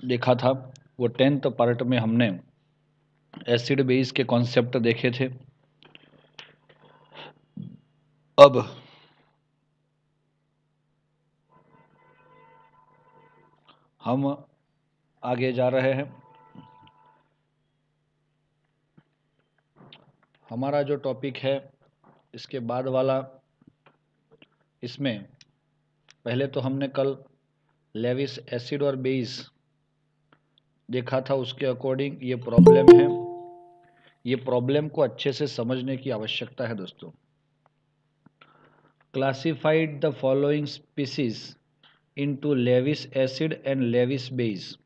देखा था वो 10th पार्ट में हमने एसिड बेस के कॉन्सेप्ट देखे थे। अब हम आगे जा रहे हैं। हमारा जो टॉपिक है इसके बाद वाला, इसमें पहले तो हमने कल लेविस एसिड और बेस देखा था, उसके अकॉर्डिंग ये प्रॉब्लम है। ये प्रॉब्लम को अच्छे से समझने की आवश्यकता है दोस्तों। Classified the following species into Lewis acid and Lewis base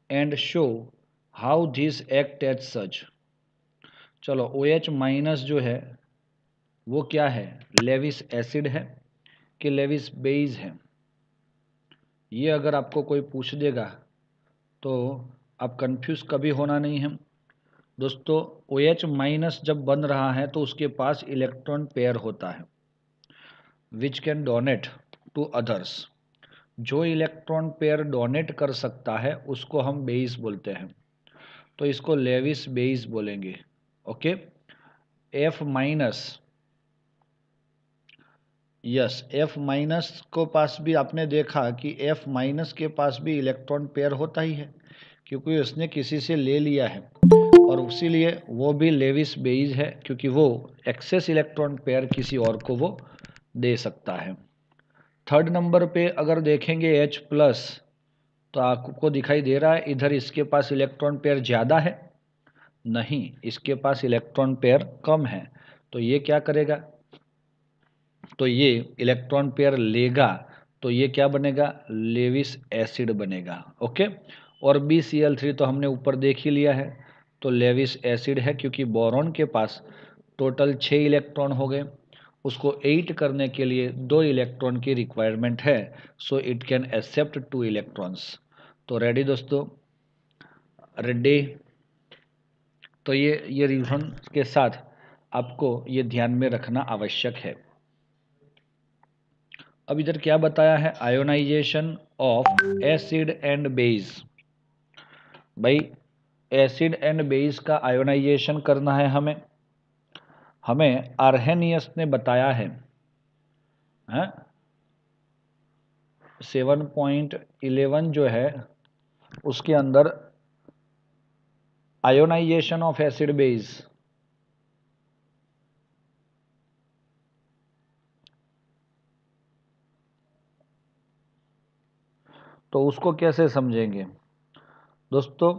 and show how this act as such. चलो, OH माइनस जो है वो क्या है, लेविस एसिड है कि लेविस बेस है? ये अगर आपको कोई पूछ देगा तो आप कंफ्यूज कभी होना नहीं है दोस्तों। OH माइनस जब बन रहा है तो उसके पास इलेक्ट्रॉन पेयर होता है which can donate to others. जो इलेक्ट्रॉन पेयर डोनेट कर सकता है उसको हम बेस बोलते हैं, तो इसको लेविस बेस बोलेंगे। Okay. F minus, yes, F minus को पास भी आपने देखा कि F माइनस के पास भी इलेक्ट्रॉन पेयर होता ही है, क्योंकि उसने किसी से ले लिया है और इसीलिए वो भी लेविस बेस है, क्योंकि वो एक्सेस इलेक्ट्रॉन पेयर किसी और को वो दे सकता है। थर्ड नंबर पे अगर देखेंगे H प्लस, तो आपको दिखाई दे रहा है इधर इसके पास इलेक्ट्रॉन पेयर ज़्यादा है? नहीं, इसके पास इलेक्ट्रॉन पेयर कम है। तो ये क्या करेगा, तो ये इलेक्ट्रॉन पेयर लेगा, तो ये क्या बनेगा, लेविस एसिड बनेगा। ओके। और BCl3 तो हमने ऊपर देख ही लिया है, तो लेविस एसिड है, क्योंकि बोरॉन के पास टोटल 6 इलेक्ट्रॉन हो गए, उसको 8 करने के लिए 2 इलेक्ट्रॉन की रिक्वायरमेंट है, so it can accept 2 electrons. तो रेडी दोस्तों, रेडी। तो ये रिविजन के साथ आपको ये ध्यान में रखना आवश्यक है। अब इधर क्या बताया है, ionisation of acid and base. भाई एसिड एंड बेस का आयोनाइजेशन करना है हमें। हमें आर्हेनियस ने बताया है, 7.11 जो है उसके अंदर आयोनाइजेशन ऑफ एसिड बेस। तो उसको कैसे समझेंगे दोस्तों?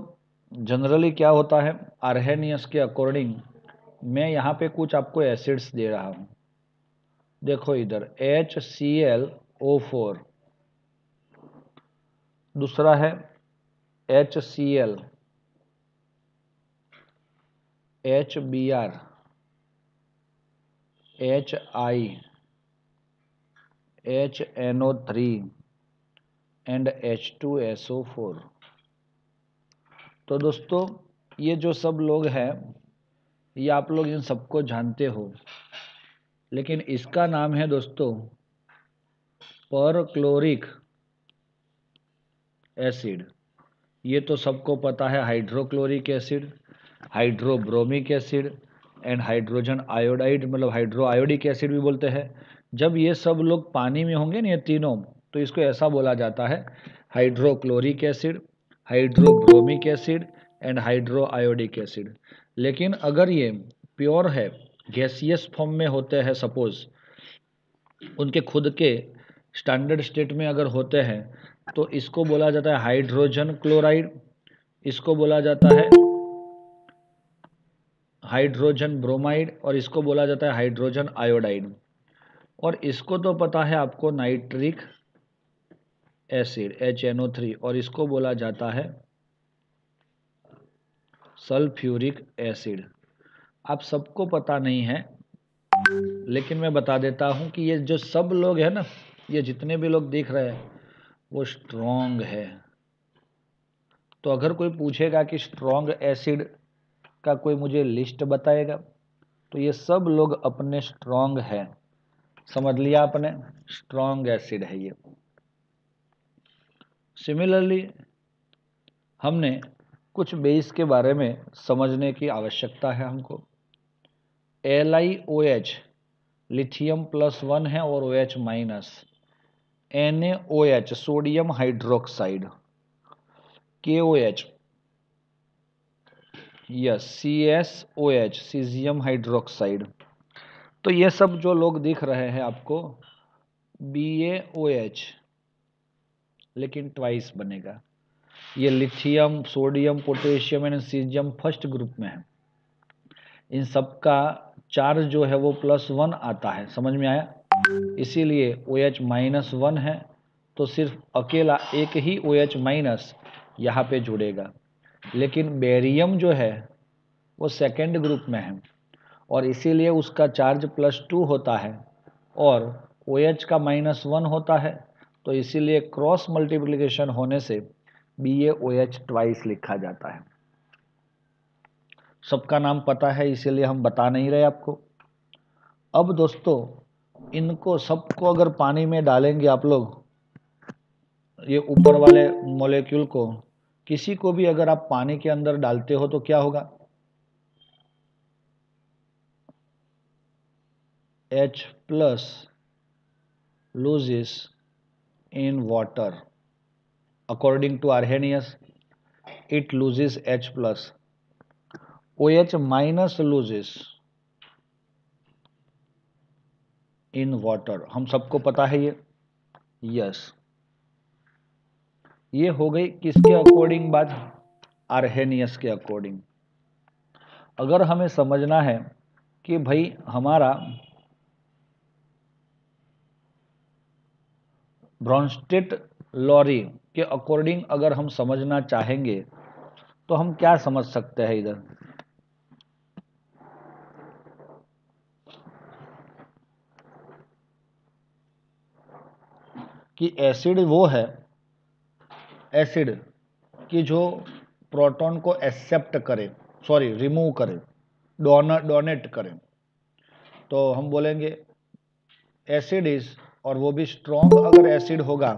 जनरली क्या होता है, आर्हेनियस के अकॉर्डिंग मैं यहाँ पे कुछ आपको एसिड्स दे रहा हूँ। देखो इधर HClO4, दूसरा है HCl, HBr, HI, HNO3 and H2SO4। तो दोस्तों ये जो सब लोग हैं, ये आप लोग इन सबको जानते हो, लेकिन इसका नाम है दोस्तों परक्लोरिक एसिड। ये तो सबको पता है, hydrochloric acid, hydrobromic acid and hydrogen iodide, मतलब हाइड्रो आयोडिक एसिड भी बोलते हैं। जब ये सब लोग पानी में होंगे ना, ये तीनों, तो इसको ऐसा बोला जाता है hydrochloric acid, hydrobromic acid and hydro iodic acid. लेकिन अगर ये प्योर है, गैसियस फॉर्म में होते हैं, सपोज उनके खुद के स्टैंडर्ड स्टेट में अगर होते हैं, तो इसको बोला जाता है हाइड्रोजन क्लोराइड, इसको बोला जाता है हाइड्रोजन ब्रोमाइड, और इसको बोला जाता है हाइड्रोजन आयोडाइड। और इसको तो पता है आपको नाइट्रिक एसिड HNO3, और इसको बोला जाता है सल्फ्यूरिक एसिड। आप सबको पता नहीं है, लेकिन मैं बता देता हूं कि ये जो सब लोग हैं ना, ये जितने भी लोग दिख रहे हैं वो स्ट्रॉन्ग है। तो अगर कोई पूछेगा कि स्ट्रॉन्ग एसिड का कोई मुझे लिस्ट बताएगा, तो ये सब लोग अपने स्ट्रॉन्ग है, समझ लिया आपने, स्ट्रॉन्ग एसिड है ये। सिमिलरली हमने कुछ बेस के बारे में समझने की आवश्यकता है हमको। LiOH लिथियम +1 है और OH minus. NaOH sodium hydroxide. KOH yes CSOH caesium hydroxide. तो ये सब जो लोग दिख रहे हैं आपको BaOH, लेकिन ट्वाइस बनेगा। ये lithium, sodium, potassium and caesium first group में है। इन सब का चार्ज जो है वो +1 आता है, समझ में आया? इसीलिए OH-1 है, तो सिर्फ अकेला एक ही OH- यहाँ पे जुड़ेगा। लेकिन बेरियम जो है वो सेकेंड ग्रुप में है और इसीलिए उसका चार्ज +2 होता है और OH का -1 होता है, तो इसीलिए क्रॉस मल्टीप्लिकेशन होने से BaOH ट्वाइस लिखा जाता है। सबका नाम पता है, इसीलिए हम बता नहीं रहे आपको। अब दोस्तों इनको सबको अगर पानी में डालेंगे आप लोग, ये ऊपर वाले मॉलिक्यूल को, किसी को भी अगर आप पानी के अंदर डालते हो तो क्या होगा? H+ loses in water. According to Arrhenius, it loses H+. OH- loses in water. हम सबको पता है ये। यस, ये हो गई किसके अकॉर्डिंग बात? आर्हेनियस के अकॉर्डिंग। अगर हमें समझना है कि भाई हमारा ब्रॉन्स्टेड-लॉरी के अकॉर्डिंग अगर हम समझना चाहेंगे तो हम क्या समझ सकते हैं इधर? कि एसिड वो है, एसिड कि जो प्रोटॉन को एक्सेप्ट करे, सॉरी रिमूव करे, डोनेट करे। तो हम बोलेंगे एसिड इज, और वो भी स्ट्रॉन्ग अगर एसिड होगा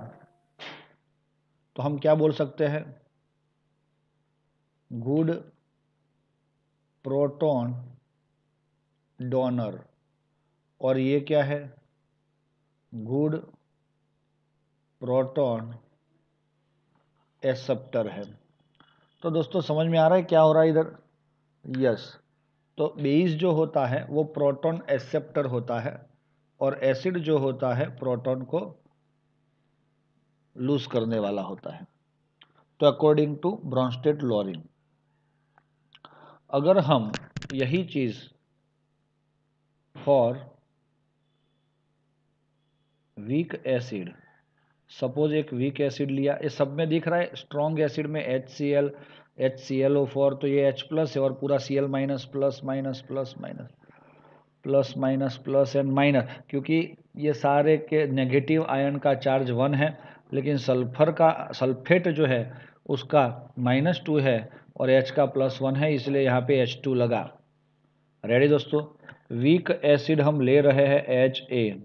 तो हम क्या बोल सकते हैं? Good proton donor. और ये क्या है? गुड प्रोटॉन एक्सेप्टर है। तो दोस्तों समझ में आ रहा है क्या हो रहा है इधर? यस। तो बेस जो होता है वो प्रोटॉन एक्सेप्टर होता है और एसिड जो होता है प्रोटॉन को लूज करने वाला होता है। तो अकॉर्डिंग टू ब्रॉन्स्टेड-लॉरी, अगर हम यही चीज फॉर वीक एसिड, सपोज एक वीक एसिड लिया, ये सब में दिख रहा है स्ट्रॉन्ग एसिड में HCl HClO4, तो ये H+ है और पूरा Cl- plus minus plus minus plus minus plus and minus, क्योंकि ये सारे के नेगेटिव आयन का चार्ज 1 है, लेकिन सल्फर का सल्फेट जो है उसका -2 है और H का +1 है, इसलिए यहाँ पे H2 लगा। रेडी दोस्तों? वीक एसिड हम ले रहे हैं HA।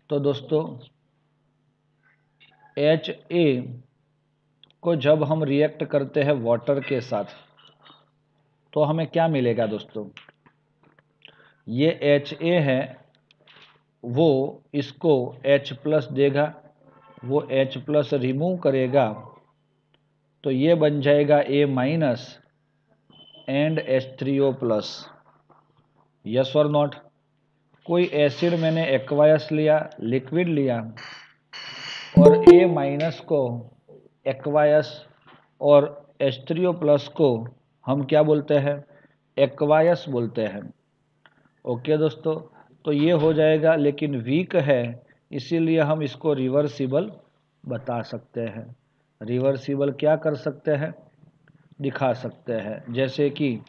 तो दोस्तों HA को जब हम रिएक्ट करते हैं वाटर के साथ तो हमें क्या मिलेगा दोस्तों? ये HA है, वो इसको H+ देगा, वो H+ रिमूव करेगा, तो ये बन जाएगा A- एंड H3O+। यस और नॉट? कोई एसिड मैंने एक्वायस लिया, लिक्विड लिया, और A- को एक्वायस और H3O+ को हम क्या बोलते हैं? एक्वायस बोलते हैं। ओके दोस्तों, तो ये हो जाएगा, लेकिन वीक है इसीलिए हम इसको रिवर्सिबल बता सकते हैं। रिवर्सिबल क्या कर सकते हैं? दिखा सकते हैं। जैसे कि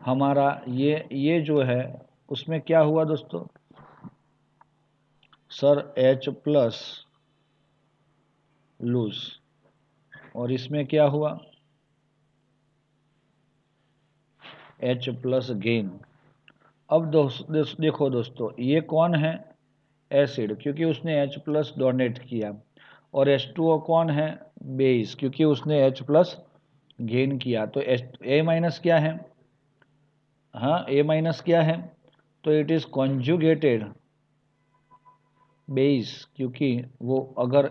हमारा ये जो है उसमें क्या हुआ दोस्तों? सर H+ लूज, और इसमें क्या हुआ? H+ gain. अब देखो दोस्तों, ये कौन है? एसिड, क्योंकि उसने H+ डोनेट किया, और H2O कौन है? बेस, क्योंकि उसने H+ गेन किया तो ए माइनस क्या है, हाँ ए माइनस क्या है, तो इट इज कॉन्जुगेटेड बेस, क्योंकि वो अगर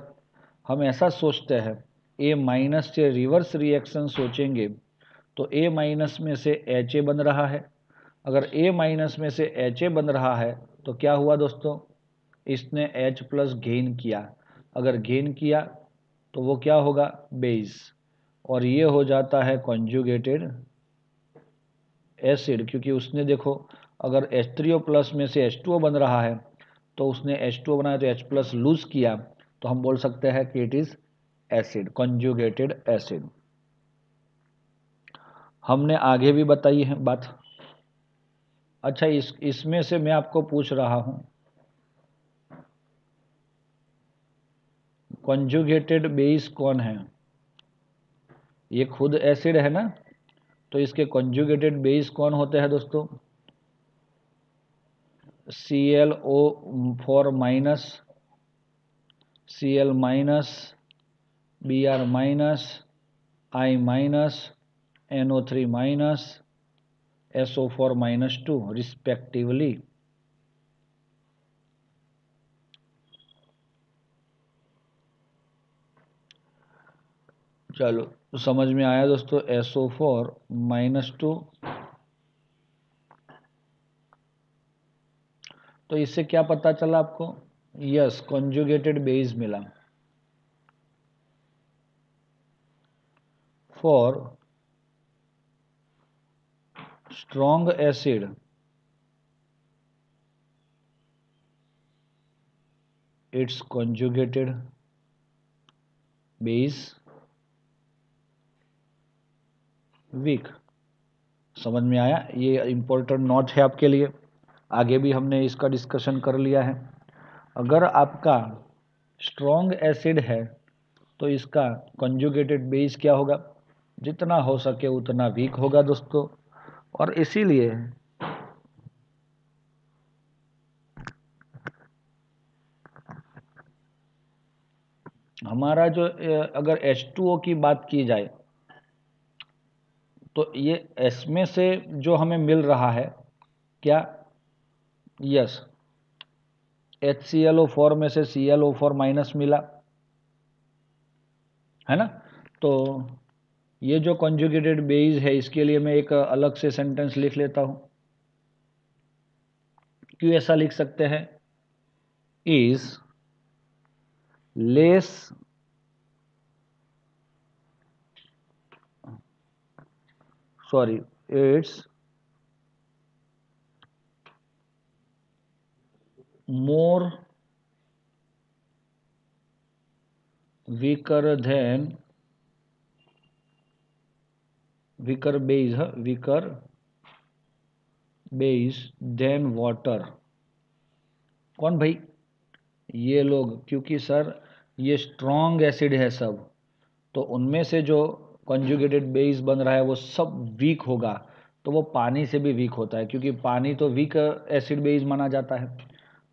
हम ऐसा सोचते हैं ए माइनस से रिवर्स रिएक्शन सोचेंगे तो ए माइनस में से एच ए बन रहा है, अगर ए माइनस में से एच ए बन रहा है तो क्या हुआ दोस्तों, इसने H प्लस गेन किया, अगर गेन किया तो वो क्या होगा, बेस, और ये हो जाता है कॉन्जुगेटेड एसिड, क्योंकि उसने देखो अगर H3O प्लस में से H2O बन रहा है तो उसने H2O बनाया तो H प्लस लूज किया, तो हम बोल सकते हैं कि it is acid, conjugated acid. हमने आगे भी बताई है बात। अच्छा, इसमें से मैं आपको पूछ रहा हूं, कॉन्जुगेटेड बेस कौन है, ये खुद एसिड है ना, तो इसके कॉन्जुगेटेड बेस कौन होते हैं दोस्तों, ClO4 minus, Cl minus, Br minus, I minus, NO3 minus, SO4 minus 2 respectively. चलो तो समझ में आया दोस्तों, SO4 माइनस 2, तो इससे क्या पता चला आपको, यस कॉन्जुगेटेड बेस मिला। For strong acid it's conjugated base weak. समझ में आया, ये इंपॉर्टेंट नोट है आपके लिए, आगे भी हमने इसका डिस्कशन कर लिया है। अगर आपका स्ट्रॉन्ग एसिड है तो इसका कंजुगेटेड बेस क्या होगा, जितना हो सके उतना वीक होगा दोस्तों, और इसीलिए हमारा जो अगर H2O की बात की जाए तो ये S में से जो हमें मिल रहा है क्या, यस HClO4 में से ClO4 माइनस मिला है ना, तो ये जो कॉन्जुगेटेड बेस है इसके लिए मैं एक अलग से सेंटेंस लिख लेता हूं, क्यों ऐसा लिख सकते हैं, is less sorry it's more weaker than weaker base weaker base than water। कौन भाई, ये लोग, क्योंकि सर ये स्ट्रॉन्ग एसिड है सब, तो उनमें से जो कंजुगेटेड बेस बन रहा है वो सब वीक होगा, तो वो पानी से भी वीक होता है, क्योंकि पानी तो वीक एसिड बेस माना जाता है,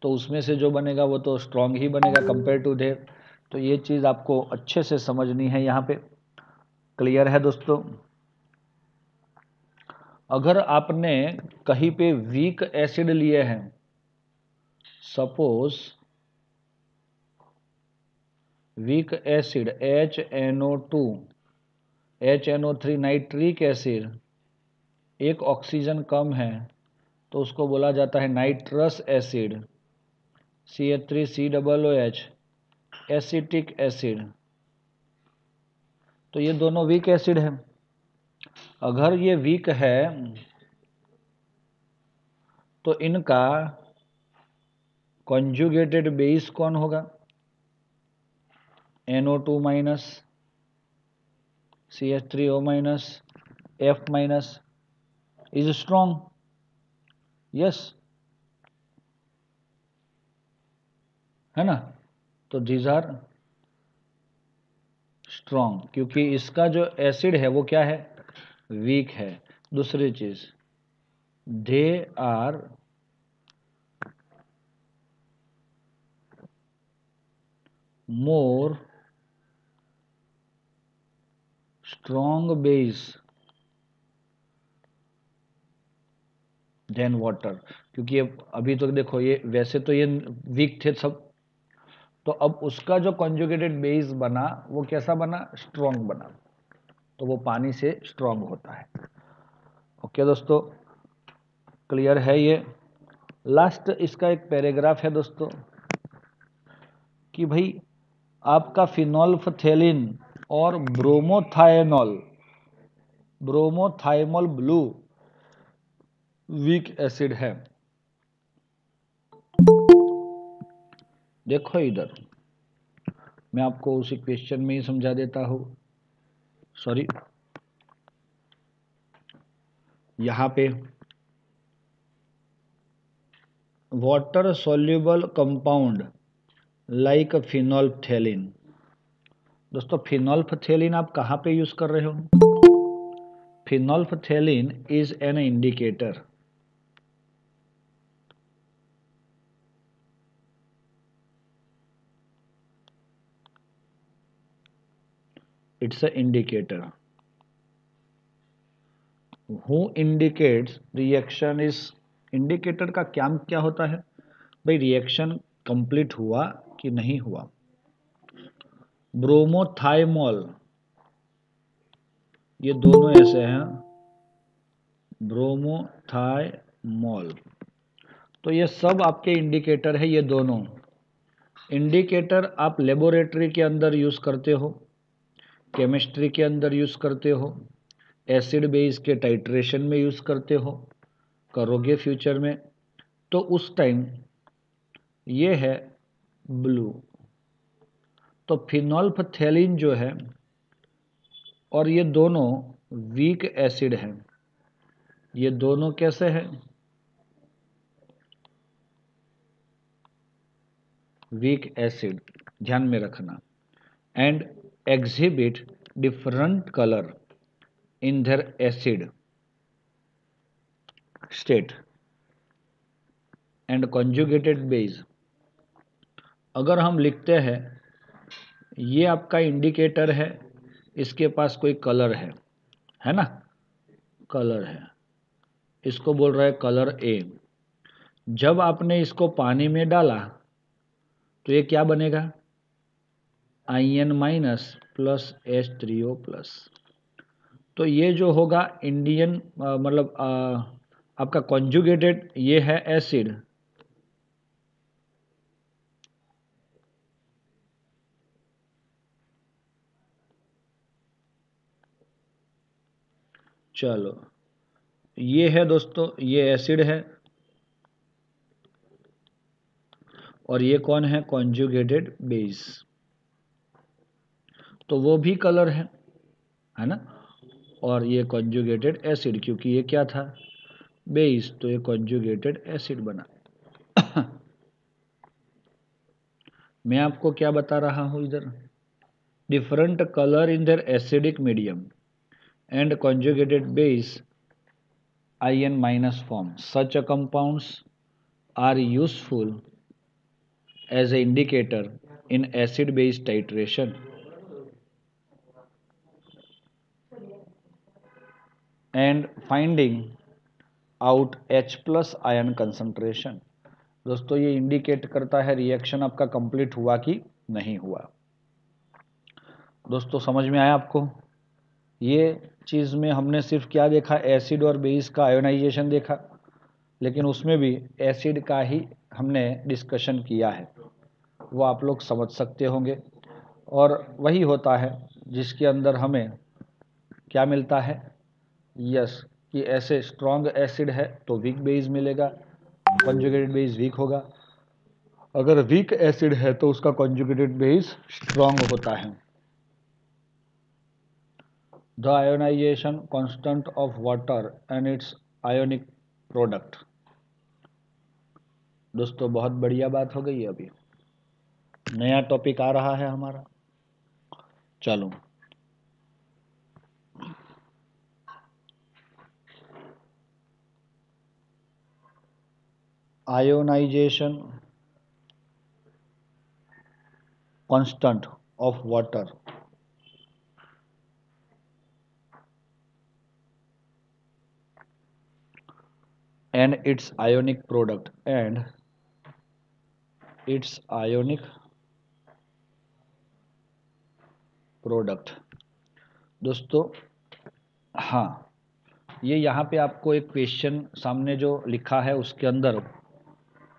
तो उसमें से जो बनेगा वो तो स्ट्रॉन्ग ही बनेगा कंपेयर टू देयर। तो ये चीज़ आपको अच्छे से समझनी है यहाँ पे, क्लियर है दोस्तों। अगर आपने कहीं पे वीक एसिड लिए हैं, suppose weak acid HNO2, HNO3 nitric acid, एक ऑक्सीजन कम है तो उसको बोला जाता है nitrous acid, CH3COOH acetic acid, तो ये दोनों वीक एसिड है। अगर ये वीक है तो इनका कॉन्जुगेटेड बेस कौन होगा, NO2 minus, CH3O minus, F minus is strong, yes है ना, तो दीज आर स्ट्रॉन्ग, क्योंकि इसका जो एसिड है वो क्या है, वीक है। दूसरी चीज, they are more strong base than water, क्योंकि अभी तो देखो ये वैसे तो ये वीक थे सब, तो अब उसका जो कॉन्जुगेटेड बेस बना वो कैसा बना, स्ट्रॉन्ग बना, तो वो पानी से स्ट्रॉन्ग होता है। ओके दोस्तों, क्लियर है ये। लास्ट इसका एक पैराग्राफ है दोस्तों कि भाई आपका फिनोल्फथेलिन और ब्रोमोथाइमोल ब्लू वीक एसिड है। देखो इधर मैं आपको उसी क्वेश्चन में ही समझा देता हूं। सॉरी, यहां पे water soluble compound like phenolphthalein. दोस्तों फिनोल्फथेलिन आप कहां पे यूज कर रहे हो? Phenolphthalein is an indicator. It's a indicator who indicates reaction is. Indicator का काम क्या होता है भाई, रिएक्शन कंप्लीट हुआ कि नहीं हुआ। ब्रोमोथाइमोल, ये दोनों ऐसे हैं, ब्रोमोथाइमोल, तो ये सब आपके इंडिकेटर है। ये दोनों इंडिकेटर आप लेबोरेटरी के अंदर यूज करते हो, केमिस्ट्री के अंदर यूज करते हो, एसिड बेस के टाइट्रेशन में यूज करते हो, करोगे फ्यूचर में, तो उस टाइम ये है ब्लू। तो फिनोल्फथेलिन जो है और ये दोनों वीक एसिड हैं। ये दोनों कैसे हैं? वीक एसिड, ध्यान में रखना। And exhibit different colour in their acid state and conjugated base. अगर हम लिखते हैं ये आपका इंडिकेटर है, इसके पास कोई कलर है ना, कलर है, इसको बोल रहा है कलर ए। जब आपने इसको पानी में डाला तो ये क्या बनेगा, IN minus plus H3O plus. तो ये जो होगा इंडियन मतलब आपका कॉन्जुगेटेड ये है एसिड, चलो ये है दोस्तों, ये एसिड है और ये कौन है, कॉन्जुगेटेड बेस, तो वो भी कलर है ना। और ये कॉन्जुगेटेड एसिड, क्योंकि ये क्या था, बेस, तो ये कॉन्जुगेटेड एसिड बना। मैं आपको क्या बता रहा हूं इधर, different colour in their acidic medium and conjugated base IN minus form. Such a compounds are useful as an indicator in acid base titration and finding out H plus ion concentration. दोस्तों ये indicate करता है reaction आपका complete हुआ कि नहीं हुआ। दोस्तों समझ में आया आपको? ये चीज़ में हमने सिर्फ क्या देखा, एसिड और बेस का आयोनाइजेशन देखा, लेकिन उसमें भी एसिड का ही हमने डिस्कशन किया है, वो आप लोग समझ सकते होंगे। और वही होता है जिसके अंदर हमें क्या मिलता है, यस, कि ऐसे स्ट्रॉन्ग एसिड है तो वीक बेस मिलेगा, कॉन्जुगेटेड बेस वीक होगा। अगर वीक एसिड है तो उसका कॉन्जुगेटेड बेस स्ट्रॉन्ग होता है। The ionisation constant of water and its ionic product. दोस्तों बहुत बढ़िया बात हो गई। अभी नया टॉपिक आ रहा है हमारा, चलो ionisation constant of water and its ionic product। दोस्तों हाँ, ये यहाँ पे आपको एक क्वेश्चन सामने जो लिखा है उसके अंदर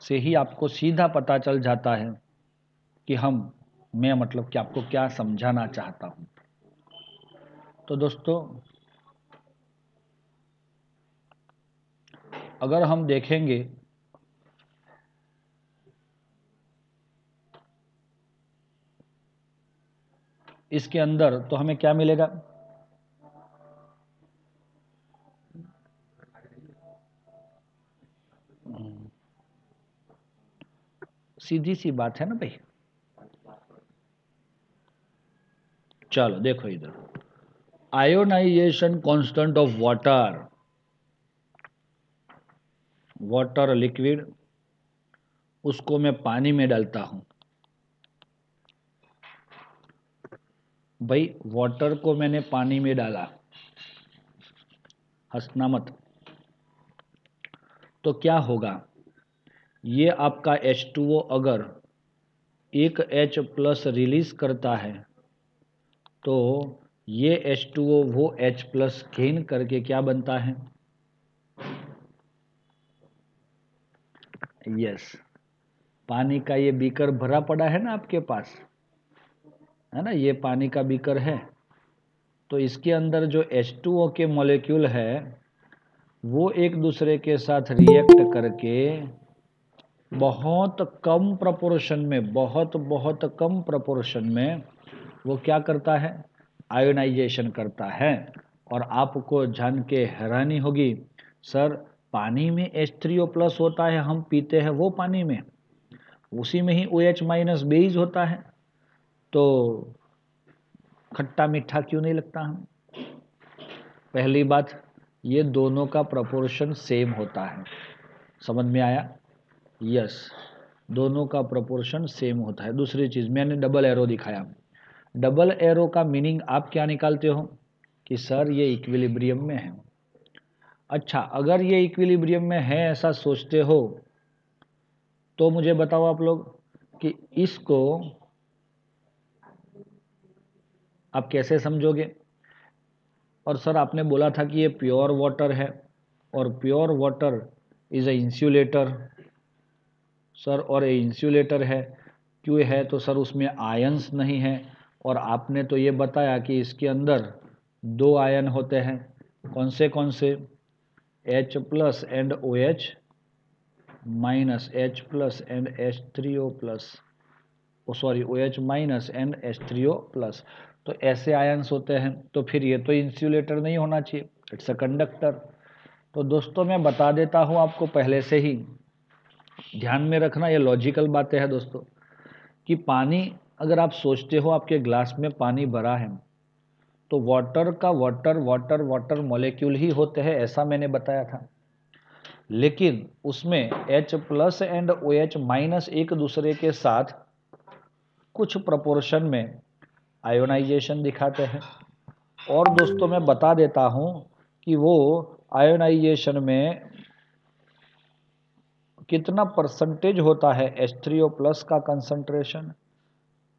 से ही आपको सीधा पता चल जाता है कि मैं मतलब कि आपको क्या समझाना चाहता हूँ। तो दोस्तों अगर हम देखेंगे इसके अंदर तो हमें क्या मिलेगा, सीधी सी बात है ना भाई। चलो देखो इधर, ionisation constant of water liquid, उसको मैं पानी में डालता हूं। भाई वाटर को मैंने पानी में डाला, हंसना मत। तो क्या होगा, ये आपका H2O अगर एक H प्लस रिलीज करता है तो ये H2O वो H प्लस गेन करके क्या बनता है, यस, पानी का ये बीकर भरा पड़ा है ना आपके पास, है ना, ये पानी का बीकर है। तो इसके अंदर जो H2O के मॉलिक्यूल है वो एक दूसरे के साथ रिएक्ट करके बहुत कम प्रोपोर्शन में, बहुत कम प्रोपोर्शन में वो क्या करता है, आयोनाइजेशन करता है। और आपको जान के हैरानी होगी, सर पानी में H3O प्लस होता है, हम पीते हैं वो पानी में, उसी में ही OH माइनस बेस होता है, तो खट्टा मीठा क्यों नहीं लगता हमें। पहली बात, ये दोनों का प्रोपोर्शन सेम होता है, समझ में आया, यस, दोनों का प्रोपोर्शन सेम होता है। दूसरी चीज़ मैंने डबल एरो दिखाया, डबल एरो का मीनिंग आप क्या निकालते हो कि सर ये इक्विलिब्रियम में है। अच्छा, अगर ये इक्विलिब्रियम में है ऐसा सोचते हो तो मुझे बताओ आप लोग कि इसको आप कैसे समझोगे। और सर आपने बोला था कि ये प्योर वाटर है और pure water is a insulator, sir और ये इंसुलेटर है, क्यों है, तो सर उसमें आयंस नहीं है। और आपने तो ये बताया कि इसके अंदर दो आयन होते हैं, कौन से, H plus and OH minus, H plus and H3O plus, sorry OH minus and H3O plus. तो ऐसे आयंस होते हैं, तो फिर ये तो इंसुलेटर नहीं होना चाहिए, इट्स अ कंडक्टर। तो दोस्तों मैं बता देता हूँ आपको पहले से ही, ध्यान में रखना, ये लॉजिकल बातें हैं दोस्तों, कि पानी अगर आप सोचते हो आपके ग्लास में पानी भरा है तो वाटर का वाटर मॉलिक्यूल ही होते हैं, ऐसा मैंने बताया था। लेकिन उसमें H plus and OH minus एक दूसरे के साथ कुछ प्रोपोर्शन में आयोनाइजेशन दिखाते हैं। और दोस्तों मैं बता देता हूं कि वो आयोनाइजेशन में कितना परसेंटेज होता है, H3O प्लस का कंसंट्रेशन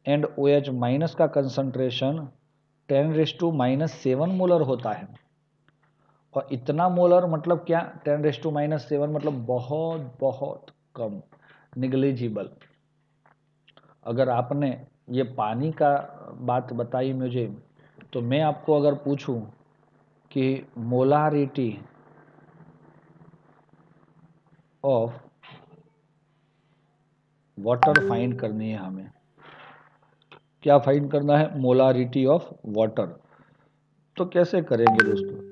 एंड OH माइनस का कंसंट्रेशन 10⁻⁻7 मोलर होता है। और इतना मोलर मतलब क्या, 10⁻⁻7 मतलब बहुत कम, निगलिजिबल। अगर आपने ये पानी का बात बताई मुझे, तो मैं आपको अगर पूछूं कि मोलारिटी ऑफ वाटर फाइंड करनी है हमें, क्या फाइंड करना है, मोलारिटी ऑफ वाटर, तो कैसे करेंगे दोस्तों।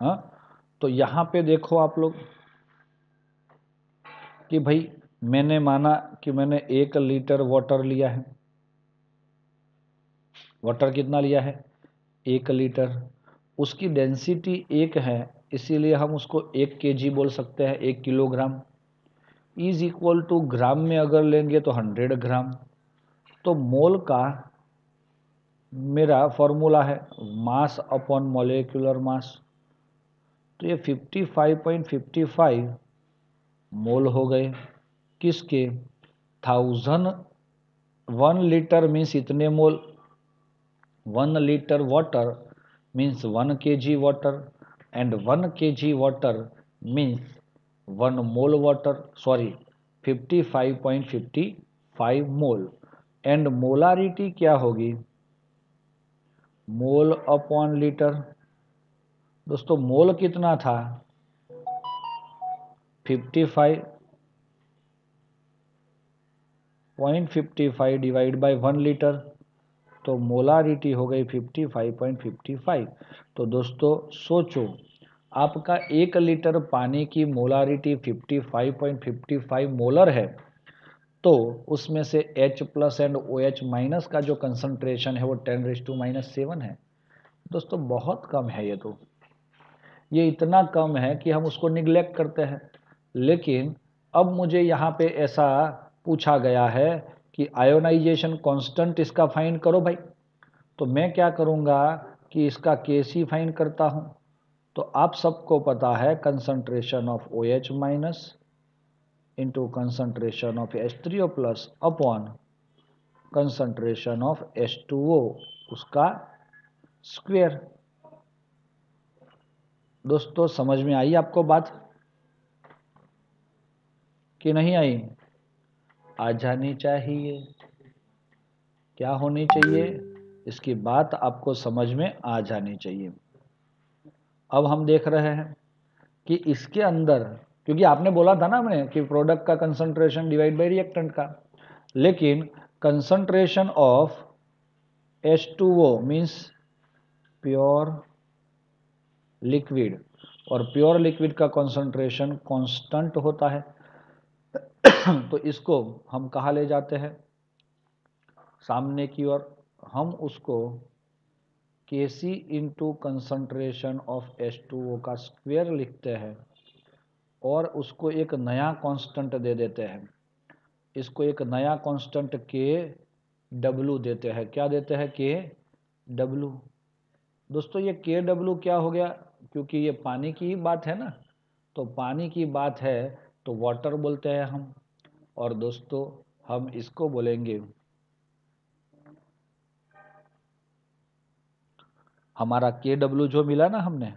हाँ, तो यहाँ पे देखो आप लोग कि भाई मैंने माना कि मैंने 1 लीटर वाटर लिया है, वाटर कितना लिया है, 1 लीटर, उसकी डेंसिटी 1 है, इसीलिए हम उसको 1 kg बोल सकते हैं, 1 किलोग्राम, इज इक्वल टू ग्राम में अगर लेंगे तो 100 ग्राम। तो मोल का मेरा फॉर्मूला है मास अपॉन मॉलिक्यूलर मास, तो ये 55.55 मोल हो गए किसके, 1 लीटर मीन्स इतने मोल, 1 litre water means 1 kg water and 1 kg water means 1 mole water, sorry 55.55 mole. And molarity क्या होगी, मोल अपॉन लीटर। दोस्तों मोल कितना था 55.55 डिवाइड बाय 1 लीटर, तो मोलारिटी हो गई 55.55। तो दोस्तों सोचो, आपका 1 लीटर पानी की मोलारिटी 55.55 मोलर है, तो उसमें से H plus and OH minus का जो कंसंट्रेशन है वो 10⁻⁻7 है। दोस्तों बहुत कम है, ये इतना कम है कि हम उसको निग्लेक्ट करते हैं। लेकिन अब मुझे यहाँ पे ऐसा पूछा गया है कि आयोनाइजेशन कांस्टेंट इसका फाइंड करो भाई, तो मैं क्या करूँगा कि इसका Kc फाइंड करता हूँ। तो आप सबको पता है concentration of OH minus into concentration of H3O plus upon concentration of H2O उसका स्क्वायर। दोस्तों समझ में आई आपको बात कि नहीं आई, आ जानी चाहिए, क्या होनी चाहिए, इसकी बात आपको समझ में आ जानी चाहिए। अब हम देख रहे हैं कि इसके अंदर, क्योंकि आपने बोला था ना मैंने कि प्रोडक्ट का कंसंट्रेशन डिवाइड बाय रिएक्टेंट का, लेकिन concentration of H2O means pure liquid, और प्योर लिक्विड का कंसंट्रेशन कांस्टेंट होता है। तो इसको हम कहाँ ले जाते हैं, सामने की ओर, हम उसको Kc into concentration of H2O का स्क्वायर लिखते हैं और उसको एक नया कांस्टेंट दे देते हैं, इसको एक नया कांस्टेंट Kw देते हैं। क्या देते हैं, Kw। दोस्तों ये Kw क्या हो गया, क्योंकि ये पानी की बात है ना, तो पानी की बात है तो वाटर बोलते हैं हम, और दोस्तों हम इसको बोलेंगे, हमारा Kw जो मिला ना हमने,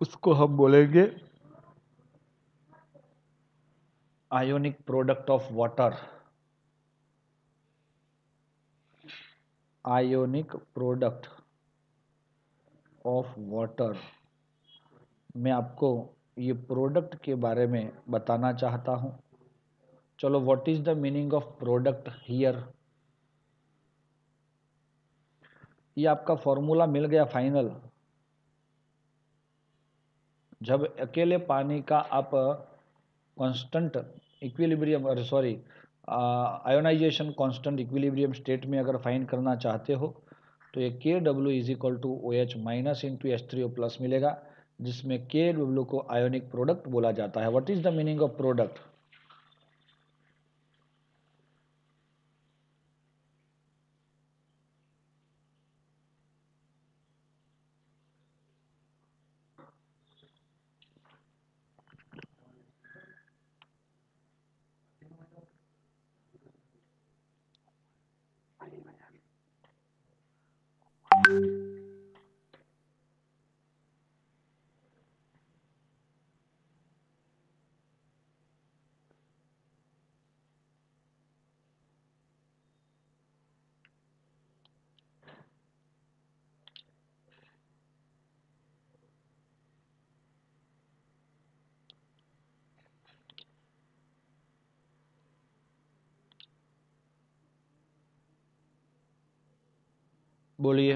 उसको हम बोलेंगे ionic product of water, ionic product of water. मैं आपको ये प्रोडक्ट के बारे में बताना चाहता हूँ। चलो, what is the meaning of product here, ये आपका फॉर्मूला मिल गया फाइनल। जब अकेले पानी का आप constant equilibrium, sorry ionisation constant equilibrium state में अगर फाइंड करना चाहते हो, तो ये Kw is equal to OH minus into H3O plus मिलेगा, जिसमें Kw को आयोनिक प्रोडक्ट बोला जाता है। What is the meaning of product, बोलिए,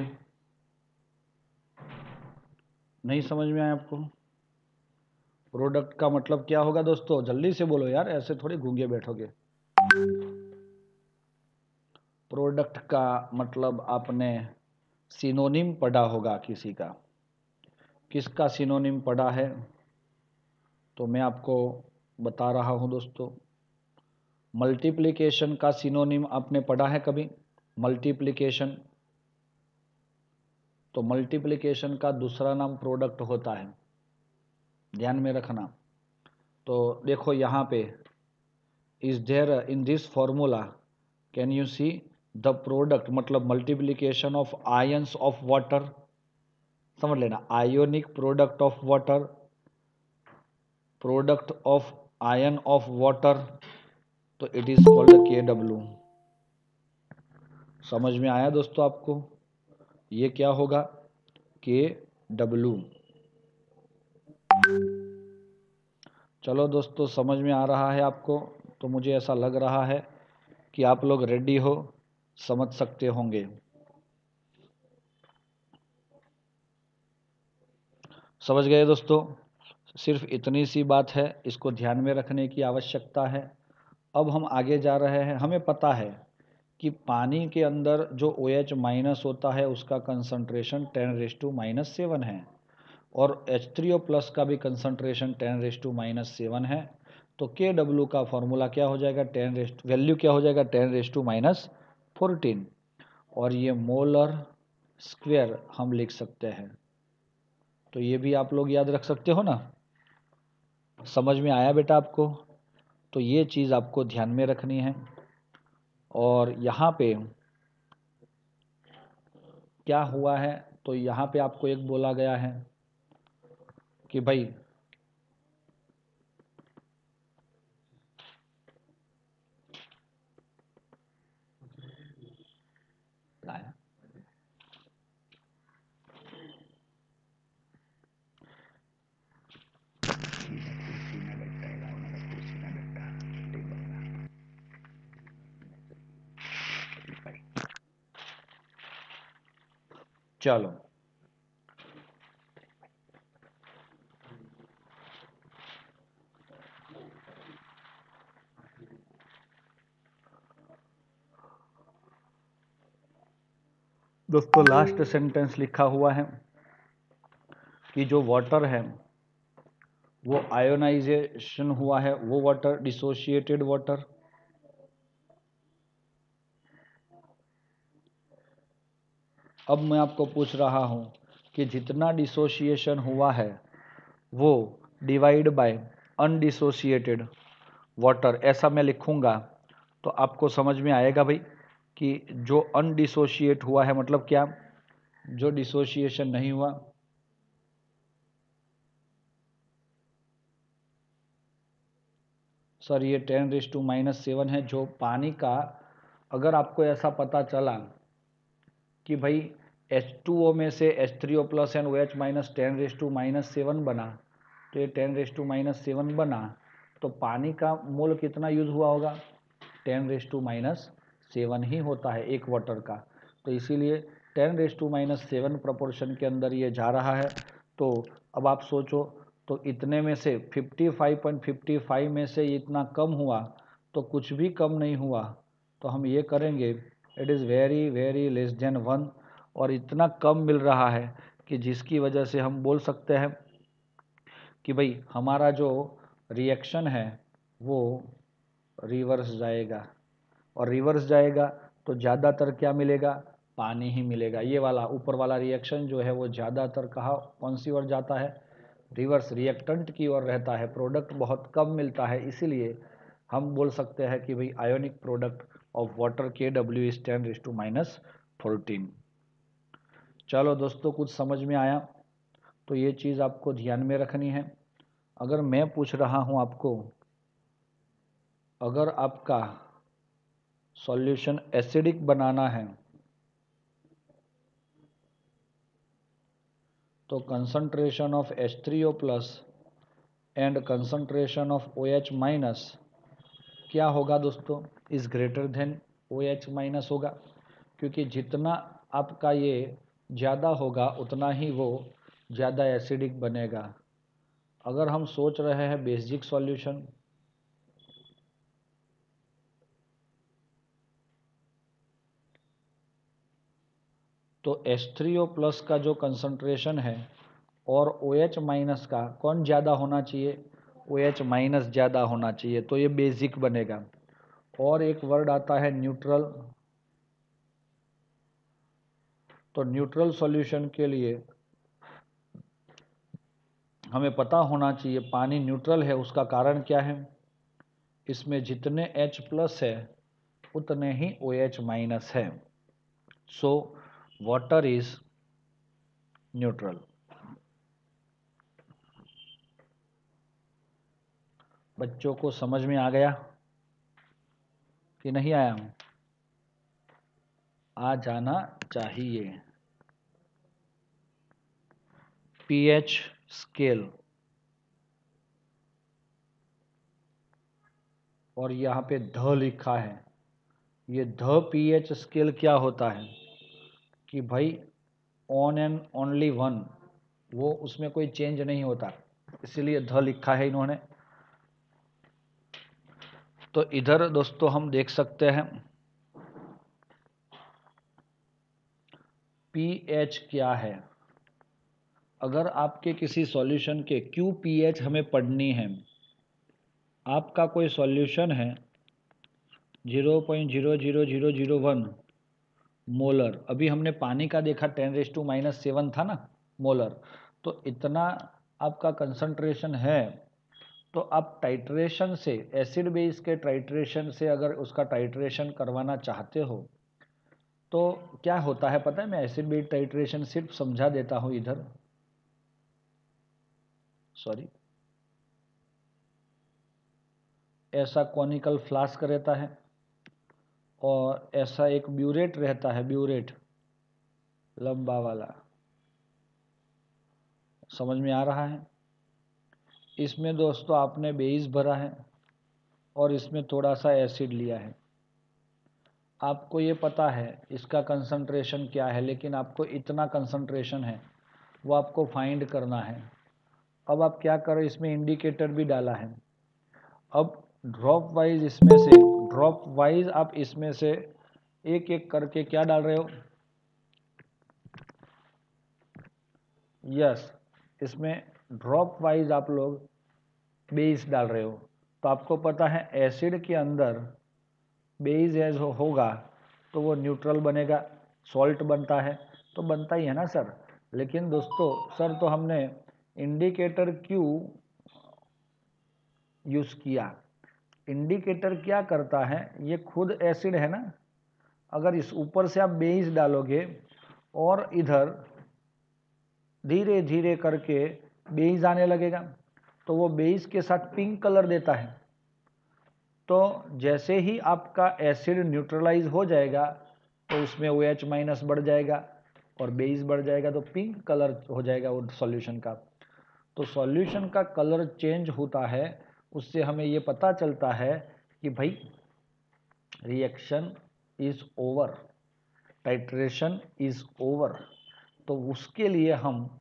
नहीं समझ में आया आपको? प्रोडक्ट का मतलब क्या होगा दोस्तों, जल्दी से बोलो यार, ऐसे थोड़ी गूंगे बैठोगे। प्रोडक्ट का मतलब आपने सिनोनिम पढ़ा होगा किसी का, किसका सिनोनिम पढ़ा है, तो मैं आपको बता रहा हूं दोस्तों। मल्टीप्लिकेशन का सिनोनिम आपने पढ़ा है कभी, मल्टीप्लिकेशन, तो मल्टीप्लिकेशन का दूसरा नाम प्रोडक्ट होता है, ध्यान में रखना। तो देखो यहाँ पे, is there in this formula can you see the product, मतलब multiplication of ions of water, समझ लेना, ionic product of water, product of ion of water, तो इट इज कॉल्ड KW। समझ में आया दोस्तों आपको? ये क्या होगा? KW। चलो दोस्तों, समझ में आ रहा है आपको? तो मुझे ऐसा लग रहा है कि आप लोग रेडी हो, समझ सकते होंगे। समझ गए दोस्तों? सिर्फ इतनी सी बात है, इसको ध्यान में रखने की आवश्यकता है। अब हम आगे जा रहे हैं। हमें पता है कि पानी के अंदर जो OH माइनस होता है उसका कंसंट्रेशन 10⁻⁻7 है, और H3O प्लस का भी कंसंट्रेशन 10⁻⁻7 है। तो KW का फॉर्मूला क्या हो जाएगा? वैल्यू क्या हो जाएगा? 10⁻14, और ये मोलर स्क्वायर हम लिख सकते हैं। तो ये भी आप लोग याद रख सकते हो ना? समझ में आया बेटा आपको? तो ये चीज़ आपको ध्यान में रखनी है। और यहाँ पे क्या हुआ है, तो यहाँ पे आपको एक बोला गया है कि भाई लाया, चलो दोस्तों, लास्ट सेंटेंस लिखा हुआ है कि जो वाटर है वो आयोनाइजेशन हुआ है, वो वाटर डिसोशिएटेड वाटर। अब मैं आपको पूछ रहा हूं कि जितना डिसोशिएशन हुआ है वो डिवाइड बाय अनडिसोशिएटेड वाटर, ऐसा मैं लिखूंगा तो आपको समझ में आएगा भाई कि जो अनडिसोशिएट हुआ है मतलब क्या, जो डिसोशिएशन नहीं हुआ। सर ये 10⁻⁻7 है जो पानी का, अगर आपको ऐसा पता चला कि भाई H2O में से H3O plus and OH minus 10⁻⁻7 बना, तो ये 10⁻⁻7 बना, तो पानी का मोल कितना यूज हुआ होगा? 10⁻7 ही होता है एक वाटर का। तो इसीलिए 10⁻7 प्रोपोर्शन के अंदर ये जा रहा है। तो अब आप सोचो, तो इतने में से 55.55 में से इतना कम हुआ तो कुछ भी कम नहीं हुआ, तो हम ये करेंगे it is very very less than 1, और इतना कम मिल रहा है कि जिसकी वजह से हम बोल सकते हैं कि भाई हमारा जो रिएक्शन है वो रिवर्स जाएगा, और रिवर्स जाएगा तो ज़्यादातर क्या मिलेगा? पानी ही मिलेगा। ये वाला ऊपर वाला रिएक्शन जो है वो ज़्यादातर कहाँ, कौन सी ओर जाता है? रिवर्स, रिएक्टेंट की ओर रहता है, प्रोडक्ट बहुत कम मिलता है। इसीलिए हम बोल सकते हैं कि भाई ionic product of water KW is 10⁻⁻14। चलो दोस्तों, कुछ समझ में आया? तो ये चीज़ आपको ध्यान में रखनी है। अगर मैं पूछ रहा हूँ आपको, अगर आपका सॉल्यूशन एसिडिक बनाना है तो concentration of H3O plus and concentration of OH minus क्या होगा दोस्तों? Is greater than OH minus होगा, क्योंकि जितना आपका ये ज़्यादा होगा उतना ही वो ज़्यादा एसिडिक बनेगा। अगर हम सोच रहे हैं बेसिक सॉल्यूशन, तो H3O प्लस का जो कंसंट्रेशन है और OH माइनस का कौन ज़्यादा होना चाहिए? OH माइनस ज़्यादा होना चाहिए, तो ये बेसिक बनेगा। और एक वर्ड आता है न्यूट्रल, तो न्यूट्रल सॉल्यूशन के लिए हमें पता होना चाहिए पानी न्यूट्रल है, उसका कारण क्या है? इसमें जितने H प्लस है उतने ही OH माइनस है। So water is neutral. बच्चों को समझ में आ गया कि नहीं आया? आ जाना चाहिए। पीएच स्केल, और यहाँ पे ध लिखा है। ये ध पीएच स्केल क्या होता है कि भाई ऑन एंड ओनली वन, वो उसमें कोई चेंज नहीं होता, इसीलिए ध लिखा है इन्होंने। तो इधर दोस्तों हम देख सकते हैं पीएच क्या है। अगर आपके किसी सॉल्यूशन के क्यू पीएच हमें पढ़नी है, आपका कोई सॉल्यूशन है 0.00001 मोलर, अभी हमने पानी का देखा 10⁻⁻⁷ था ना मोलर, तो इतना आपका कंसंट्रेशन है, तो आप टाइट्रेशन से, एसिड बेस के टाइट्रेशन से अगर उसका टाइट्रेशन करवाना चाहते हो तो क्या होता है पता है? मैं एसिड बेस टाइट्रेशन सिर्फ समझा देता हूं इधर, सॉरी। ऐसा कॉनिकल फ्लास्क रहता है और ऐसा एक ब्यूरेट रहता है, ब्यूरेट लंबा वाला, समझ में आ रहा है? इसमें दोस्तों आपने बेस भरा है और इसमें थोड़ा सा एसिड लिया है। आपको ये पता है इसका कंसंट्रेशन क्या है, लेकिन आपको इतना कंसंट्रेशन है वो आपको फाइंड करना है। अब आप क्या करो, इसमें इंडिकेटर भी डाला है। अब ड्रॉप वाइज इसमें से, ड्रॉप वाइज आप इसमें से एक एक करके क्या डाल रहे हो? यस, इसमें ड्रॉप वाइज आप लोग बेस डाल रहे हो। तो आपको पता है एसिड के अंदर बेस एज होगा तो वो न्यूट्रल बनेगा, सॉल्ट बनता है तो बनता ही है ना सर। लेकिन दोस्तों सर तो हमने इंडिकेटर क्यों यूज़ किया? इंडिकेटर क्या करता है, ये खुद एसिड है ना, अगर इस ऊपर से आप बेस डालोगे और इधर धीरे धीरे करके बेस आने लगेगा तो वो बेस के साथ पिंक कलर देता है। तो जैसे ही आपका एसिड न्यूट्रलाइज हो जाएगा तो उसमें OH माइनस बढ़ जाएगा और बेस बढ़ जाएगा तो पिंक कलर हो जाएगा वो सॉल्यूशन का। तो सॉल्यूशन का कलर चेंज होता है, उससे हमें ये पता चलता है कि भाई reaction is over, titration is over. तो उसके लिए हम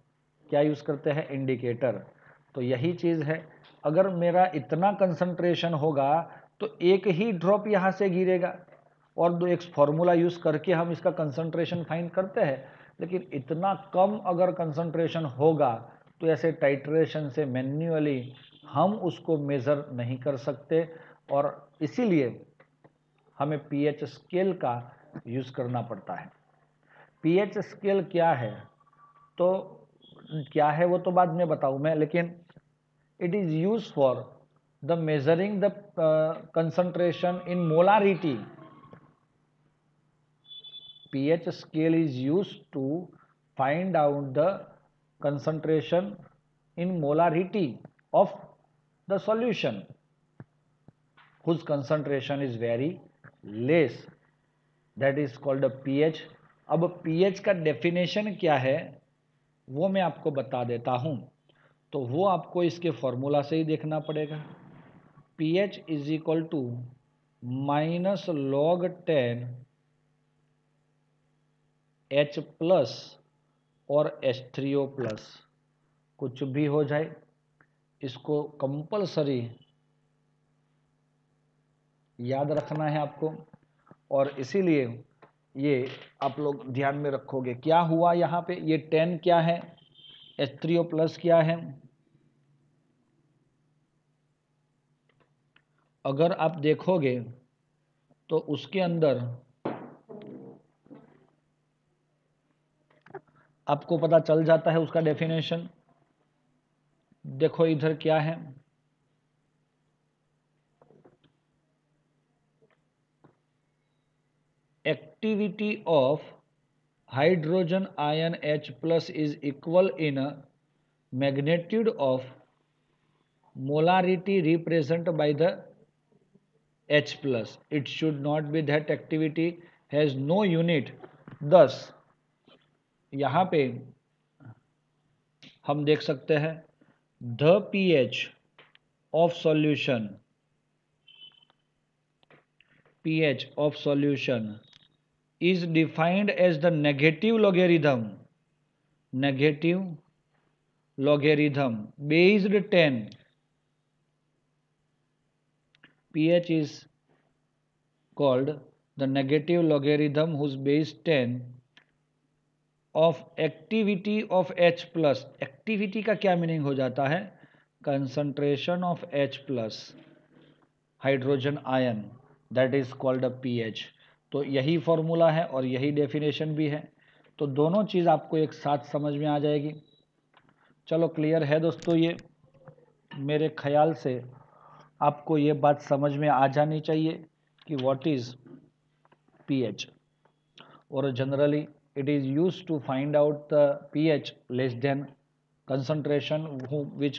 क्या यूज़ करते हैं? इंडिकेटर। तो यही चीज़ है, अगर मेरा इतना कंसंट्रेशन होगा तो एक ही ड्रॉप यहाँ से गिरेगा और दो एक फॉर्मूला यूज़ करके हम इसका कंसंट्रेशन फाइंड करते हैं। लेकिन इतना कम अगर कंसंट्रेशन होगा तो ऐसे टाइट्रेशन से मैन्युअली हम उसको मेज़र नहीं कर सकते, और इसीलिए हमें पीएच स्केल का यूज़ करना पड़ता है। पीएच स्केल क्या है तो क्या है वो तो बाद में बताऊं मैं, लेकिन it is used for the measuring the concentration in molarity. pH scale is used to find out the concentration in molarity of the solution whose concentration is very less, that is called a pH. अब pH का definition क्या है वो मैं आपको बता देता हूं, तो वो आपको इसके फॉर्मूला से ही देखना पड़ेगा। pH is equal to -log10 H plus और H3O प्लस, कुछ भी हो जाए इसको कंपलसरी याद रखना है आपको, और इसीलिए ये आप लोग ध्यान में रखोगे। क्या हुआ यहाँ पे, ये 10 क्या है, H3O प्लस क्या है? अगर आप देखोगे तो उसके अंदर आपको पता चल जाता है उसका डेफिनेशन। देखो इधर क्या है, activity of hydrogen ion H plus is equal in a magnitude of molarity represented by the H plus. It should not be that activity has no unit. thus यहाँ पे हम देख सकते हैं the pH of solution is defined as the negative logarithm based 10. pH is called the negative logarithm whose base 10 of activity of H plus. activity का क्या meaning हो जाता है, concentration of H plus hydrogen ion, that is called a pH। तो यही formula है और यही डेफिनेशन भी है, तो दोनों चीज़ आपको एक साथ समझ में आ जाएगी। चलो क्लियर है दोस्तों, ये मेरे ख्याल से आपको ये बात समझ में आ जानी चाहिए कि व्हाट इज pH, और generally it is used to find out the pH less than concentration which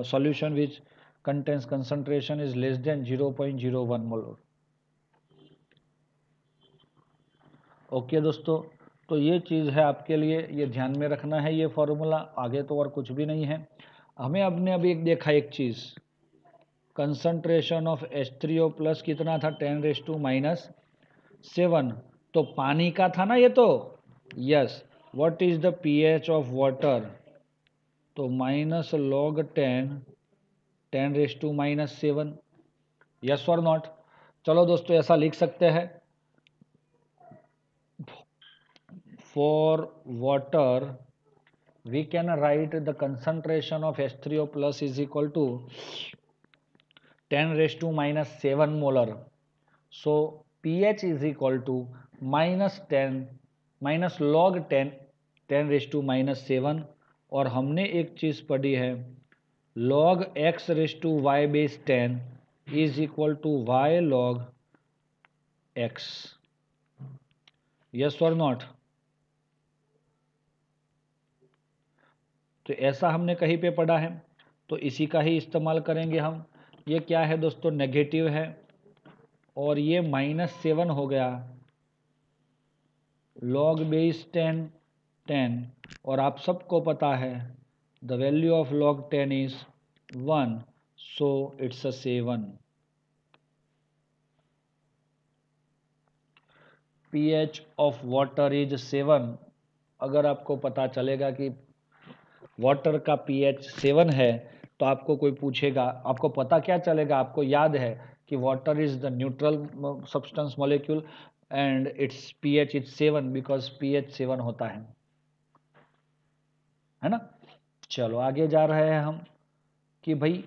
solution which contains concentration is less than 0.01 molar. Okay दोस्तों, तो ये चीज़ है आपके लिए, ये ध्यान में रखना है ये फॉर्मूला, आगे तो और कुछ भी नहीं है। हमें अपने अभी एक देखा एक चीज़, कंसंट्रेशन ऑफ H3O प्लस कितना था, 10⁻⁻⁷। तो पानी का था ना ये, तो yes. What is the pH of water, तो -log10 10⁻⁻⁷। यस और नॉट। चलो दोस्तों ऐसा लिख सकते हैं, for water we can write the concentration of H3O plus is equal to 10⁻⁻⁷ molar. So pH is equal to minus log 10 10⁻⁷। और हमने एक चीज़ पढ़ी है, log x⁻y base 10 is equal to y log x। yes or not? तो ऐसा हमने कहीं पे पढ़ा है, तो इसी का ही इस्तेमाल करेंगे हम। ये क्या है दोस्तों, नेगेटिव है और ये -7 हो गया, log बेस 10 और आप सबको पता है the value of log 10 is 1, so it's a 7। pH of water is 7। अगर आपको पता चलेगा कि वाटर का pH 7 है, तो आपको कोई पूछेगा, आपको पता क्या चलेगा, आपको याद है कि water is the neutral substance molecule and it's pH is 7 because pH 7 होता है ना। चलो आगे जा रहे हैं हम कि भाई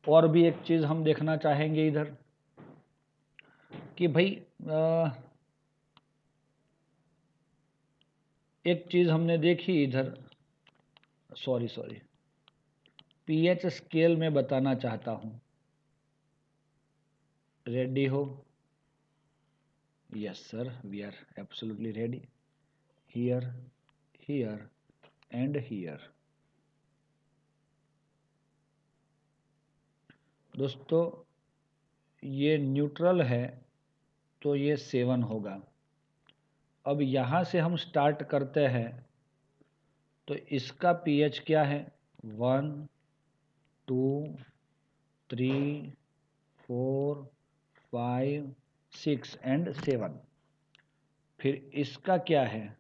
और भी एक चीज हम देखना चाहेंगे इधर कि भाई एक चीज हमने देखी इधर, सॉरी pH स्केल में बताना चाहता हूं। रेडी हो? Yes sir, we are absolutely ready. Here, here and here. दोस्तों ये न्यूट्रल है तो ये 7 होगा। अब यहाँ से हम स्टार्ट करते हैं, तो इसका pH क्या है, 1 2 3 4 5 6 एंड 7। फिर इसका क्या है,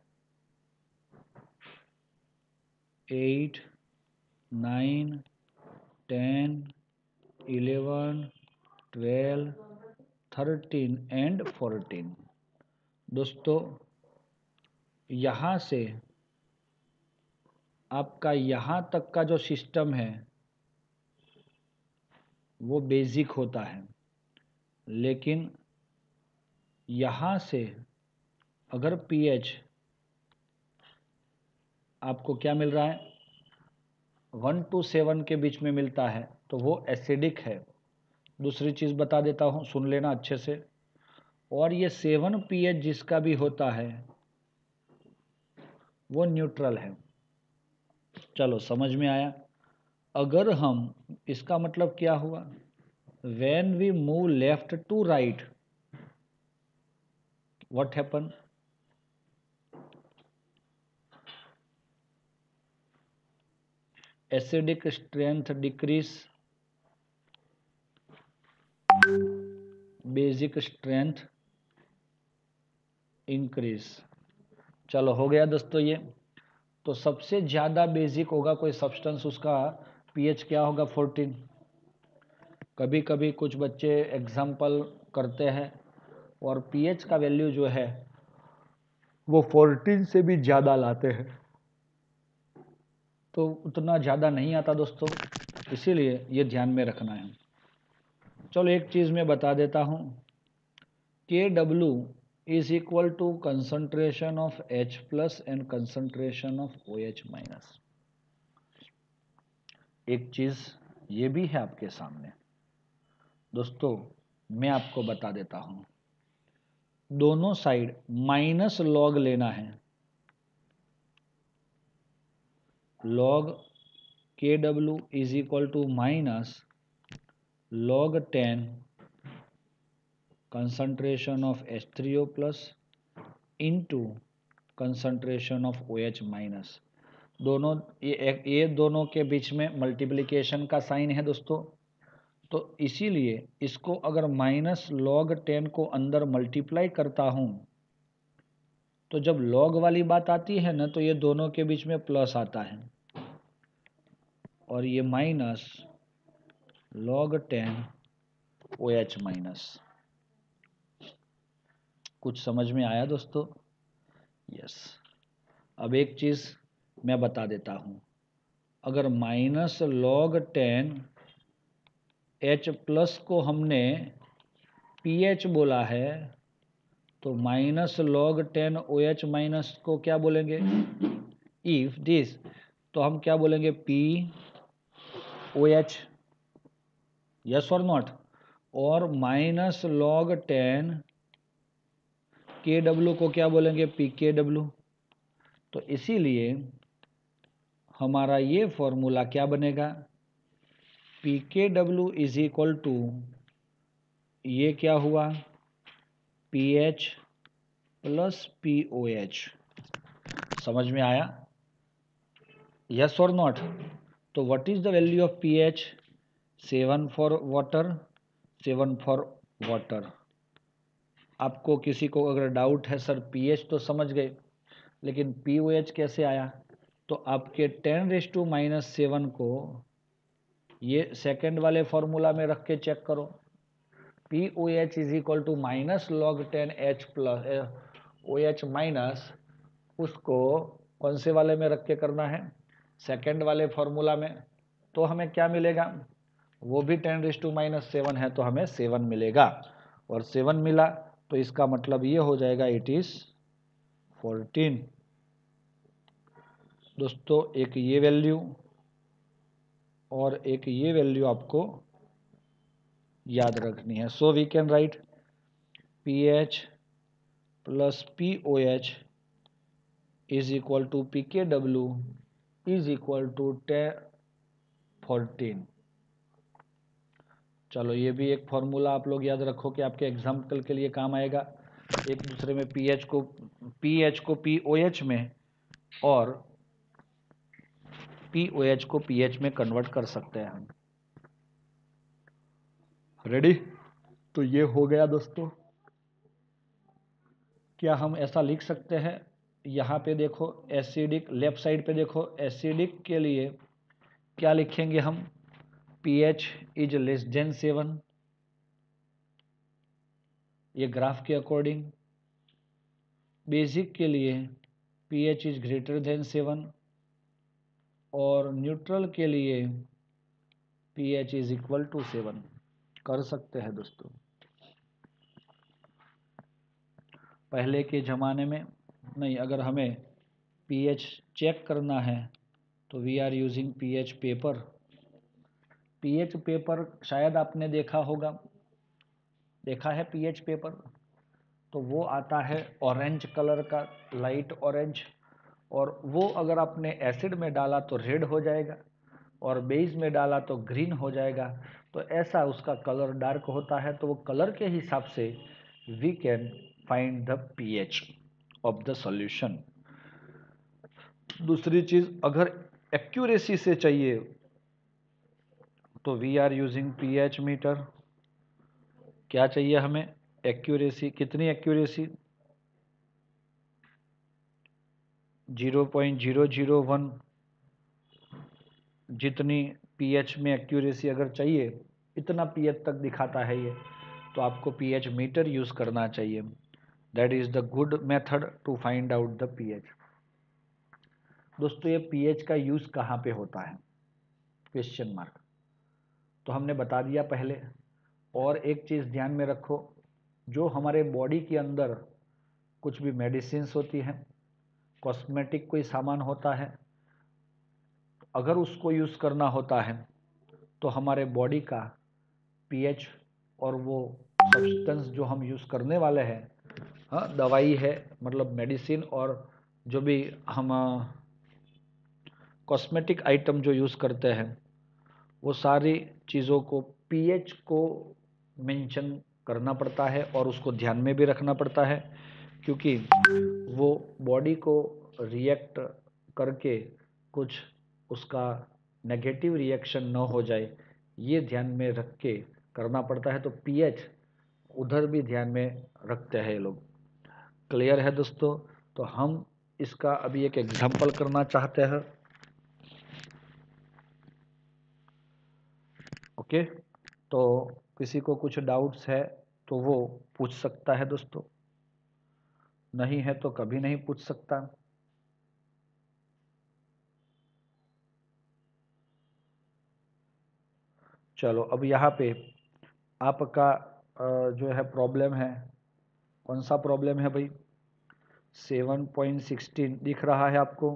8 9 10 11 12 13 एंड 14। दोस्तों यहाँ से आपका यहाँ तक का जो सिस्टम है वो बेसिक होता है, लेकिन यहाँ से अगर pH आपको क्या मिल रहा है 1 to 7 के बीच में मिलता है तो वो एसिडिक है। दूसरी चीज़ बता देता हूँ, सुन लेना अच्छे से। और ये 7 pH जिसका भी होता है वो न्यूट्रल है। चलो समझ में आया। अगर हम, इसका मतलब क्या हुआ, when we move left to right what happen, acidic strength decrease, basic strength increase। चलो हो गया दोस्तों ये। तो सबसे ज़्यादा बेसिक होगा कोई सब्सटेंस, उसका पीएच क्या होगा 14। कभी कभी कुछ बच्चे एग्जाम्पल करते हैं और पीएच का वैल्यू जो है वो 14 से भी ज़्यादा लाते हैं, तो उतना ज़्यादा नहीं आता दोस्तों, इसीलिए ये ध्यान में रखना है। चलो एक चीज़ मैं बता देता हूँ, Kw is equal to concentration of H plus and concentration of OH minus। एक चीज़ ये भी है आपके सामने दोस्तों, मैं आपको बता देता हूँ, दोनों साइड माइनस लॉग लेना है। Log Kw is equal to minus log 10 concentration of H3O plus into concentration of OH minus। दोनों ये दोनों के बीच में मल्टीप्लिकेशन का साइन है दोस्तों, तो इसीलिए इसको अगर माइनस log 10 को अंदर मल्टीप्लाई करता हूँ तो जब लॉग वाली बात आती है ना तो ये दोनों के बीच में प्लस आता है, और ये माइनस log 10 OH माइनस। कुछ समझ में आया दोस्तों? यस। अब एक चीज़ मैं बता देता हूँ, अगर माइनस log 10 H प्लस को हमने pH बोला है तो माइनस log 10 OH माइनस को क्या बोलेंगे, इफ दिस, तो हम क्या बोलेंगे POH, यस और नॉट। और माइनस log 10 KW को क्या बोलेंगे PKW। तो इसीलिए हमारा ये फॉर्मूला क्या बनेगा, PKW इज इक्वल टू, ये क्या हुआ pH प्लस POH। समझ में आया, यस और नॉट। तो what is the value of pH, 7 for water, 7 for water. आपको किसी को अगर डाउट है सर pH तो समझ गए लेकिन POH कैसे आया, तो आपके 10⁻⁻7 को ये सेकंड वाले फॉर्मूला में रख के चेक करो। POH is equal to minus log 10 H plus OH minus, उसको कौन से वाले में रख के करना है, सेकंड वाले फॉर्मूला में। तो हमें क्या मिलेगा, वो भी 10⁻⁻7 है तो हमें 7 मिलेगा, और 7 मिला तो इसका मतलब ये हो जाएगा इट इज 14। दोस्तों एक ये वैल्यू और एक ये वैल्यू आपको याद रखनी है। So we can write pH plus POH is equal to PKW is equal to 14। चलो ये भी एक फॉर्मूला आप लोग याद रखो कि आपके एग्जाम्पल के लिए काम आएगा। एक दूसरे में pH को POH में और POH को pH में कन्वर्ट कर सकते हैं हम। रेडी? तो ये हो गया दोस्तों। क्या हम ऐसा लिख सकते हैं, यहाँ पे देखो एसिडिक, लेफ्ट साइड पे देखो एसिडिक के लिए क्या लिखेंगे हम, pH इज लेस देन 7, ये ग्राफ के अकॉर्डिंग। बेसिक के लिए pH इज ग्रेटर देन 7, और न्यूट्रल के लिए pH इज इक्वल टू 7 कर सकते हैं दोस्तों। पहले के ज़माने में नहीं, अगर हमें pH चेक करना है तो we are using pH paper. pH paper शायद आपने देखा होगा, देखा है pH पेपर? तो वो आता है ऑरेंज कलर का, लाइट ऑरेंज, और वो अगर आपने एसिड में डाला तो रेड हो जाएगा और बेस में डाला तो ग्रीन हो जाएगा। तो ऐसा उसका कलर डार्क होता है, तो वो कलर के हिसाब से we can find the pH of the solution. दूसरी चीज, अगर एक्यूरेसी से चाहिए तो we are using pH meter. क्या चाहिए हमें? एक्यूरेसी। कितनी एक्यूरेसी? 0.001 जितनी pH में एक्यूरेसी अगर चाहिए, इतना pH तक दिखाता है ये, तो आपको pH मीटर यूज करना चाहिए। That is the good method to find out the pH। दोस्तों ये pH का यूज कहाँ पे होता है? Question mark. तो हमने बता दिया पहले। और एक चीज ध्यान में रखो, जो हमारे बॉडी के अंदर कुछ भी मेडिसिन्स होती हैं, कॉस्मेटिक कोई सामान होता है, अगर उसको यूज करना होता है तो हमारे बॉडी का pH और वो सब्सटेंस जो हम यूज करने वाले हैं, हाँ दवाई है मतलब मेडिसिन, और जो भी हम कॉस्मेटिक आइटम जो यूज करते हैं, वो सारी चीज़ों को pH को मेंशन करना पड़ता है और उसको ध्यान में भी रखना पड़ता है, क्योंकि वो बॉडी को रिएक्ट करके कुछ उसका नेगेटिव रिएक्शन न हो जाए, ये ध्यान में रख के करना पड़ता है। तो pH उधर भी ध्यान में रखते हैं ये लोग। क्लियर है दोस्तों? तो हम इसका अभी एक एग्जांपल करना चाहते हैं। ओके, तो किसी को कुछ डाउट्स है तो वो पूछ सकता है दोस्तों, नहीं है तो कभी नहीं पूछ सकता। चलो अब यहाँ पे आपका जो है प्रॉब्लम है, कौन सा प्रॉब्लम है भाई? 7.16 दिख रहा है आपको।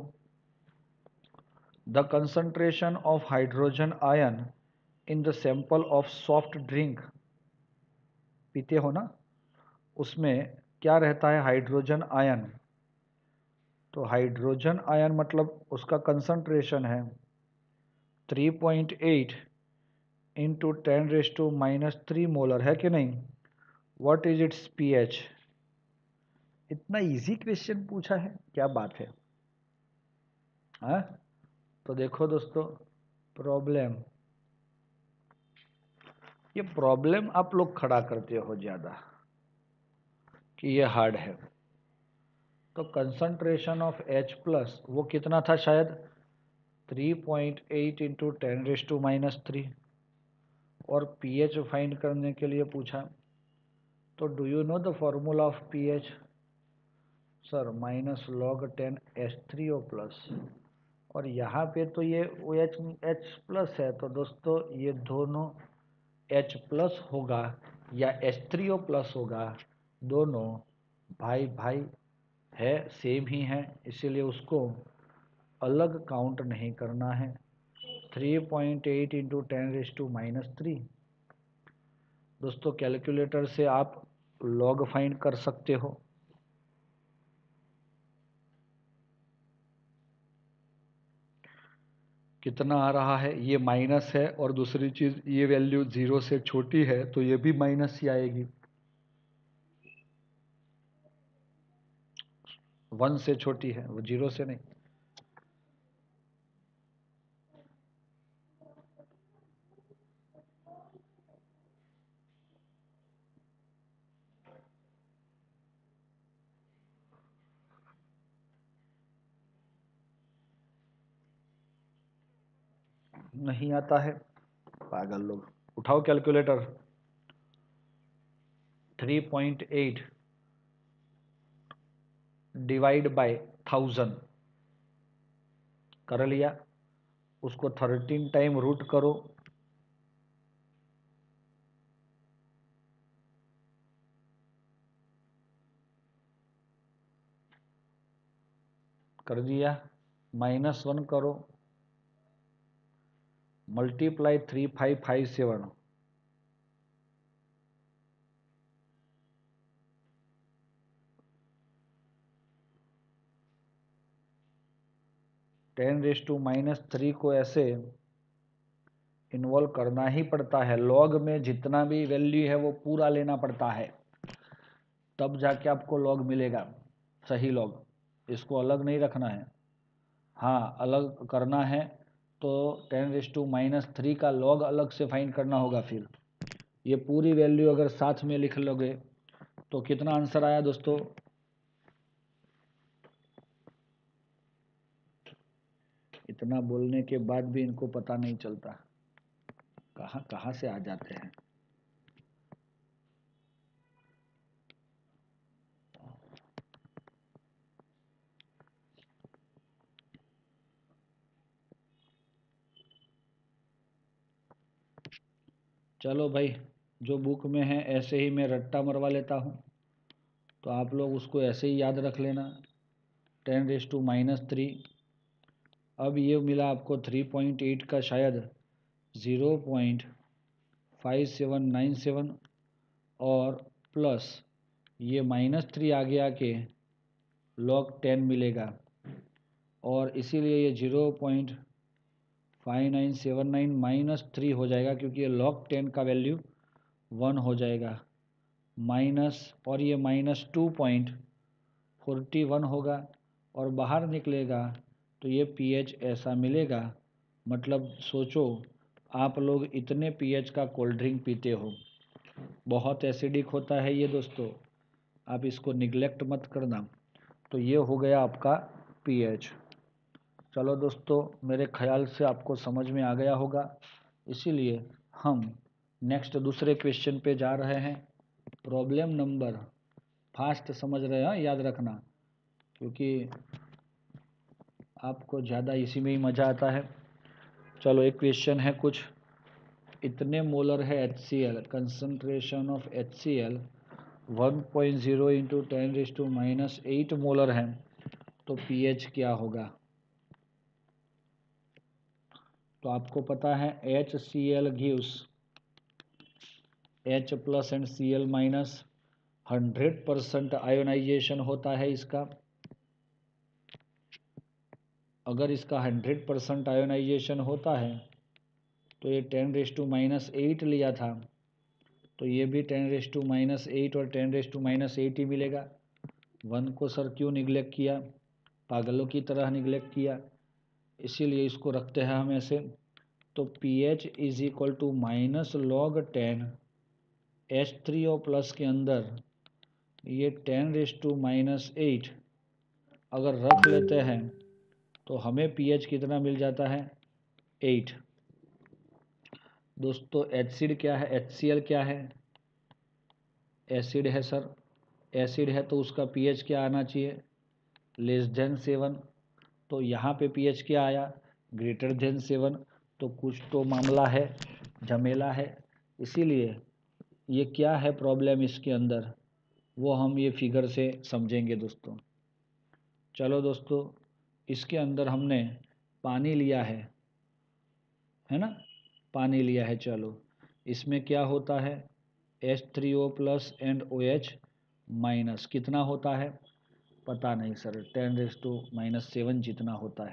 The concentration of hydrogen ion in the sample of soft drink, पीते हो ना, उसमें क्या रहता है? Hydrogen ion. तो हाइड्रोजन आयन मतलब उसका कंसंट्रेशन है 3.8 इंटू 10⁻³ मोलर, है कि नहीं? What is it's pH? इतना इजी क्वेश्चन पूछा है, क्या बात है। हाँ, तो देखो दोस्तों प्रॉब्लम, ये प्रॉब्लम आप लोग खड़ा करते हो ज्यादा कि ये हार्ड है। तो कंसंट्रेशन ऑफ H प्लस वो कितना था? शायद 3.8 इंटू 10⁻³ और pH फाइंड करने के लिए पूछा। तो do you know the formula of pH? Sir -log10 H3O plus, और यहाँ पे तो ये H प्लस है, तो दोस्तों ये दोनों H प्लस होगा या H3O प्लस होगा, दोनों भाई भाई है, सेम ही है, इसीलिए उसको अलग काउंट नहीं करना है। 3.8 इंटू 10⁻³ दोस्तों कैलकुलेटर से आप लॉग फाइंड कर सकते हो। कितना आ रहा है? ये माइनस है, और दूसरी चीज ये वैल्यू 0 से छोटी है तो ये भी माइनस ही आएगी, 1 से छोटी है, वो 0 से नहीं। नहीं आता है, पागल लोग। उठाओ कैलकुलेटर। 3.8 डिवाइड बाय 1000 कर लिया, उसको 13 टाइम रूट करो, कर दिया, -1 करो, मल्टीप्लाई 3557, (10⁻³ को ऐसे इन्वॉल्व करना ही पड़ता है। लॉग में जितना भी वैल्यू है वो पूरा लेना पड़ता है, तब जाके आपको लॉग मिलेगा, सही लॉग। इसको अलग नहीं रखना है। हाँ, अलग करना है तो 10⁻³ का लॉग अलग से फाइंड करना होगा। फिर ये पूरी वैल्यू अगर साथ में लिख लोगे तो कितना आंसर आया दोस्तों? इतना बोलने के बाद भी इनको पता नहीं चलता, कहाँ कहाँ से आ जाते हैं। चलो भाई, जो बुक में है ऐसे ही मैं रट्टा मरवा लेता हूँ, तो आप लोग उसको ऐसे ही याद रख लेना, 10⁻³ अब ये मिला आपको 3.8 का शायद 0.5797 और प्लस ये -3 आगे आके log 10 मिलेगा, और इसीलिए ये 0.5979 -3 हो जाएगा, क्योंकि ये log 10 का वैल्यू 1 हो जाएगा, माइनस, और ये -2.41 होगा, और बाहर निकलेगा तो ये pH ऐसा मिलेगा। मतलब सोचो, आप लोग इतने pH का कोल्ड ड्रिंक पीते हो, बहुत एसिडिक होता है ये दोस्तों, आप इसको निगलेक्ट मत करना। तो ये हो गया आपका pH। चलो दोस्तों, मेरे ख्याल से आपको समझ में आ गया होगा, इसीलिए हम नेक्स्ट दूसरे क्वेश्चन पे जा रहे हैं। प्रॉब्लम नंबर, फास्ट समझ रहे हैं, याद रखना, क्योंकि आपको ज़्यादा इसी में ही मज़ा आता है। चलो, एक क्वेश्चन है कुछ, इतने मोलर है HCl, concentration of HCl 1.0 × 10⁻8 molar है, तो pH क्या होगा? तो आपको पता है HCl gives H+ and Cl- 100% ionisation होता है इसका। अगर इसका 100% आयोनाइजेशन होता है तो ये 10⁻8 लिया था, तो ये भी 10⁻8 और 10⁻8 ही मिलेगा। 1 को सर क्यों निगलेक्ट किया, पागलों की तरह निगलेक्ट किया, इसीलिए इसको रखते हैं हम ऐसे। तो pH = -log10 H3O+ के अंदर ये 10⁻8 अगर रख लेते हैं तो हमें pH कितना मिल जाता है? 8। दोस्तों, एसिड क्या है? HCl क्या है? एसिड है सर। एसिड है तो उसका pH क्या आना चाहिए? <7। तो यहाँ पे pH क्या आया? <7। तो कुछ तो मामला है, झमेला है, इसीलिए ये क्या है प्रॉब्लम इसके अंदर, वो हम ये फिगर से समझेंगे दोस्तों। चलो दोस्तों, इसके अंदर हमने पानी लिया है ना, पानी लिया है। चलो, इसमें क्या होता है? H3O+ एंड OH- कितना होता है? पता नहीं सर, 10⁻7 जितना होता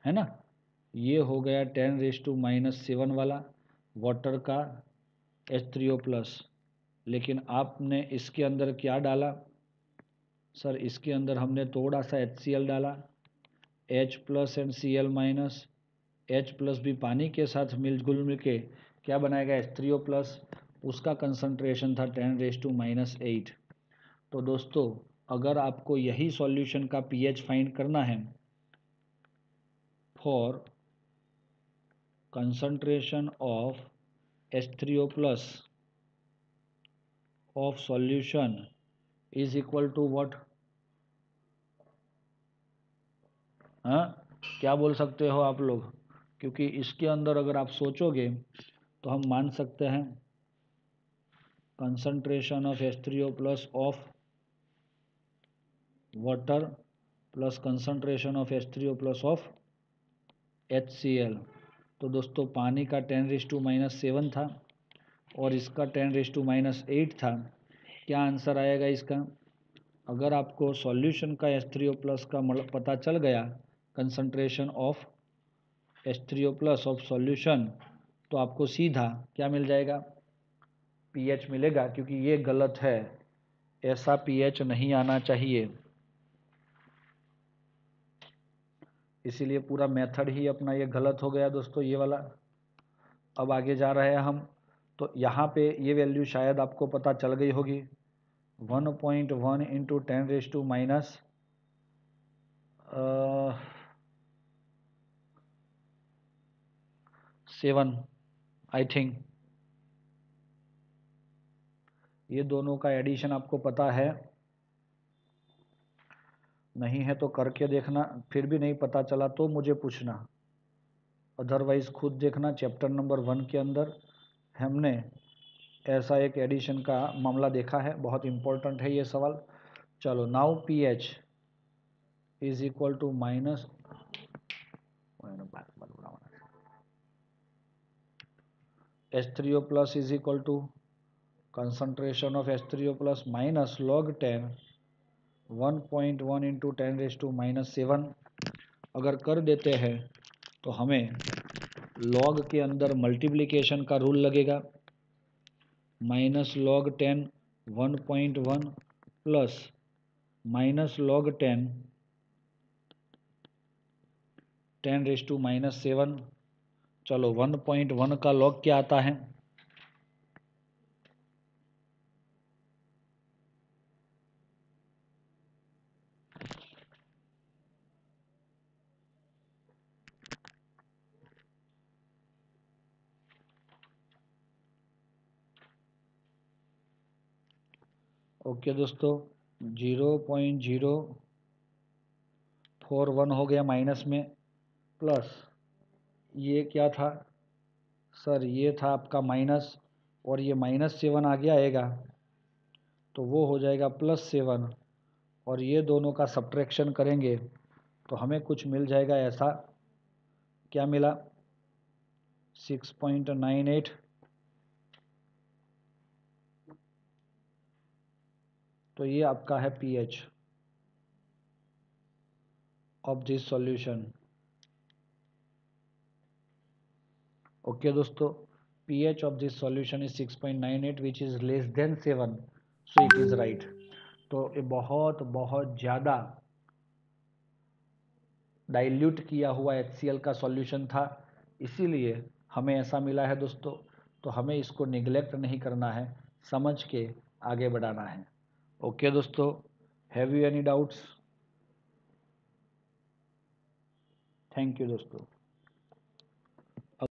है ना। ये हो गया 10⁻7 वाला वाटर का H3O+। लेकिन आपने इसके अंदर क्या डाला सर? इसके अंदर हमने थोड़ा सा HCl डाला, H+ एंड Cl-। H+ भी पानी के साथ मिल के क्या बनाएगा? H3O+। उसका कंसंट्रेशन था 10⁻8। तो दोस्तों, अगर आपको यही सॉल्यूशन का pH फाइंड करना है for concentration of H3O+ of solution is equal to what? हाँ, क्या बोल सकते हो आप लोग? क्योंकि इसके अंदर अगर आप सोचोगे तो हम मान सकते हैं concentration of H3O+ of water plus concentration of H3O plus of HCl। तो दोस्तों पानी का 10⁻⁻7 था और इसका 10⁻⁸ था। क्या आंसर आएगा इसका? अगर आपको सॉल्यूशन का H3O प्लस का पता चल गया, concentration of H3O plus of solution, तो आपको सीधा क्या मिल जाएगा? pH मिलेगा, क्योंकि ये गलत है, ऐसा pH नहीं आना चाहिए। इसीलिए पूरा मेथड ही अपना ये गलत हो गया दोस्तों, ये वाला। अब आगे जा रहे हैं हम, तो यहाँ पे ये वैल्यू शायद आपको पता चल गई होगी। 1.1 इंटू 10⁻⁷ आई थिंक। ये दोनों का एडिशन आपको पता है? नहीं है तो करके देखना, फिर भी नहीं पता चला तो मुझे पूछना, अदरवाइज खुद देखना। चैप्टर नंबर 1 के अंदर हमने ऐसा एक एडिशन का मामला देखा है, बहुत इंपॉर्टेंट है ये सवाल। चलो, now pH is equal to minus H3O plus is equal to concentration of H3O plus minus log 10 1.1 into 10⁻⁷। अगर कर देते हैं तो हमें log के अंदर मल्टीप्लिकेशन का रूल लगेगा। Minus log 10 1.1 plus minus log 10 10⁻⁷। चलो, 1.1 का log क्या आता है? ओके दोस्तों, 0.041 हो गया माइनस में, प्लस ये क्या था सर? ये था आपका माइनस, और ये -7 आगे आएगा तो वो हो जाएगा +7, और ये दोनों का सब्ट्रैक्शन करेंगे तो हमें कुछ मिल जाएगा ऐसा। क्या मिला? 6.98। तो ये आपका है pH of this solution. Okay दोस्तों, pH of this solution is 6.98 which is less than 7, so it is right। तो ये बहुत बहुत ज़्यादा डाइल्यूट किया हुआ HCl का सॉल्यूशन था, इसीलिए हमें ऐसा मिला है दोस्तों। तो हमें इसको निगलेक्ट नहीं करना है, समझ के आगे बढ़ाना है। ओके दोस्तों, have you any doubts? Thank you दोस्तों।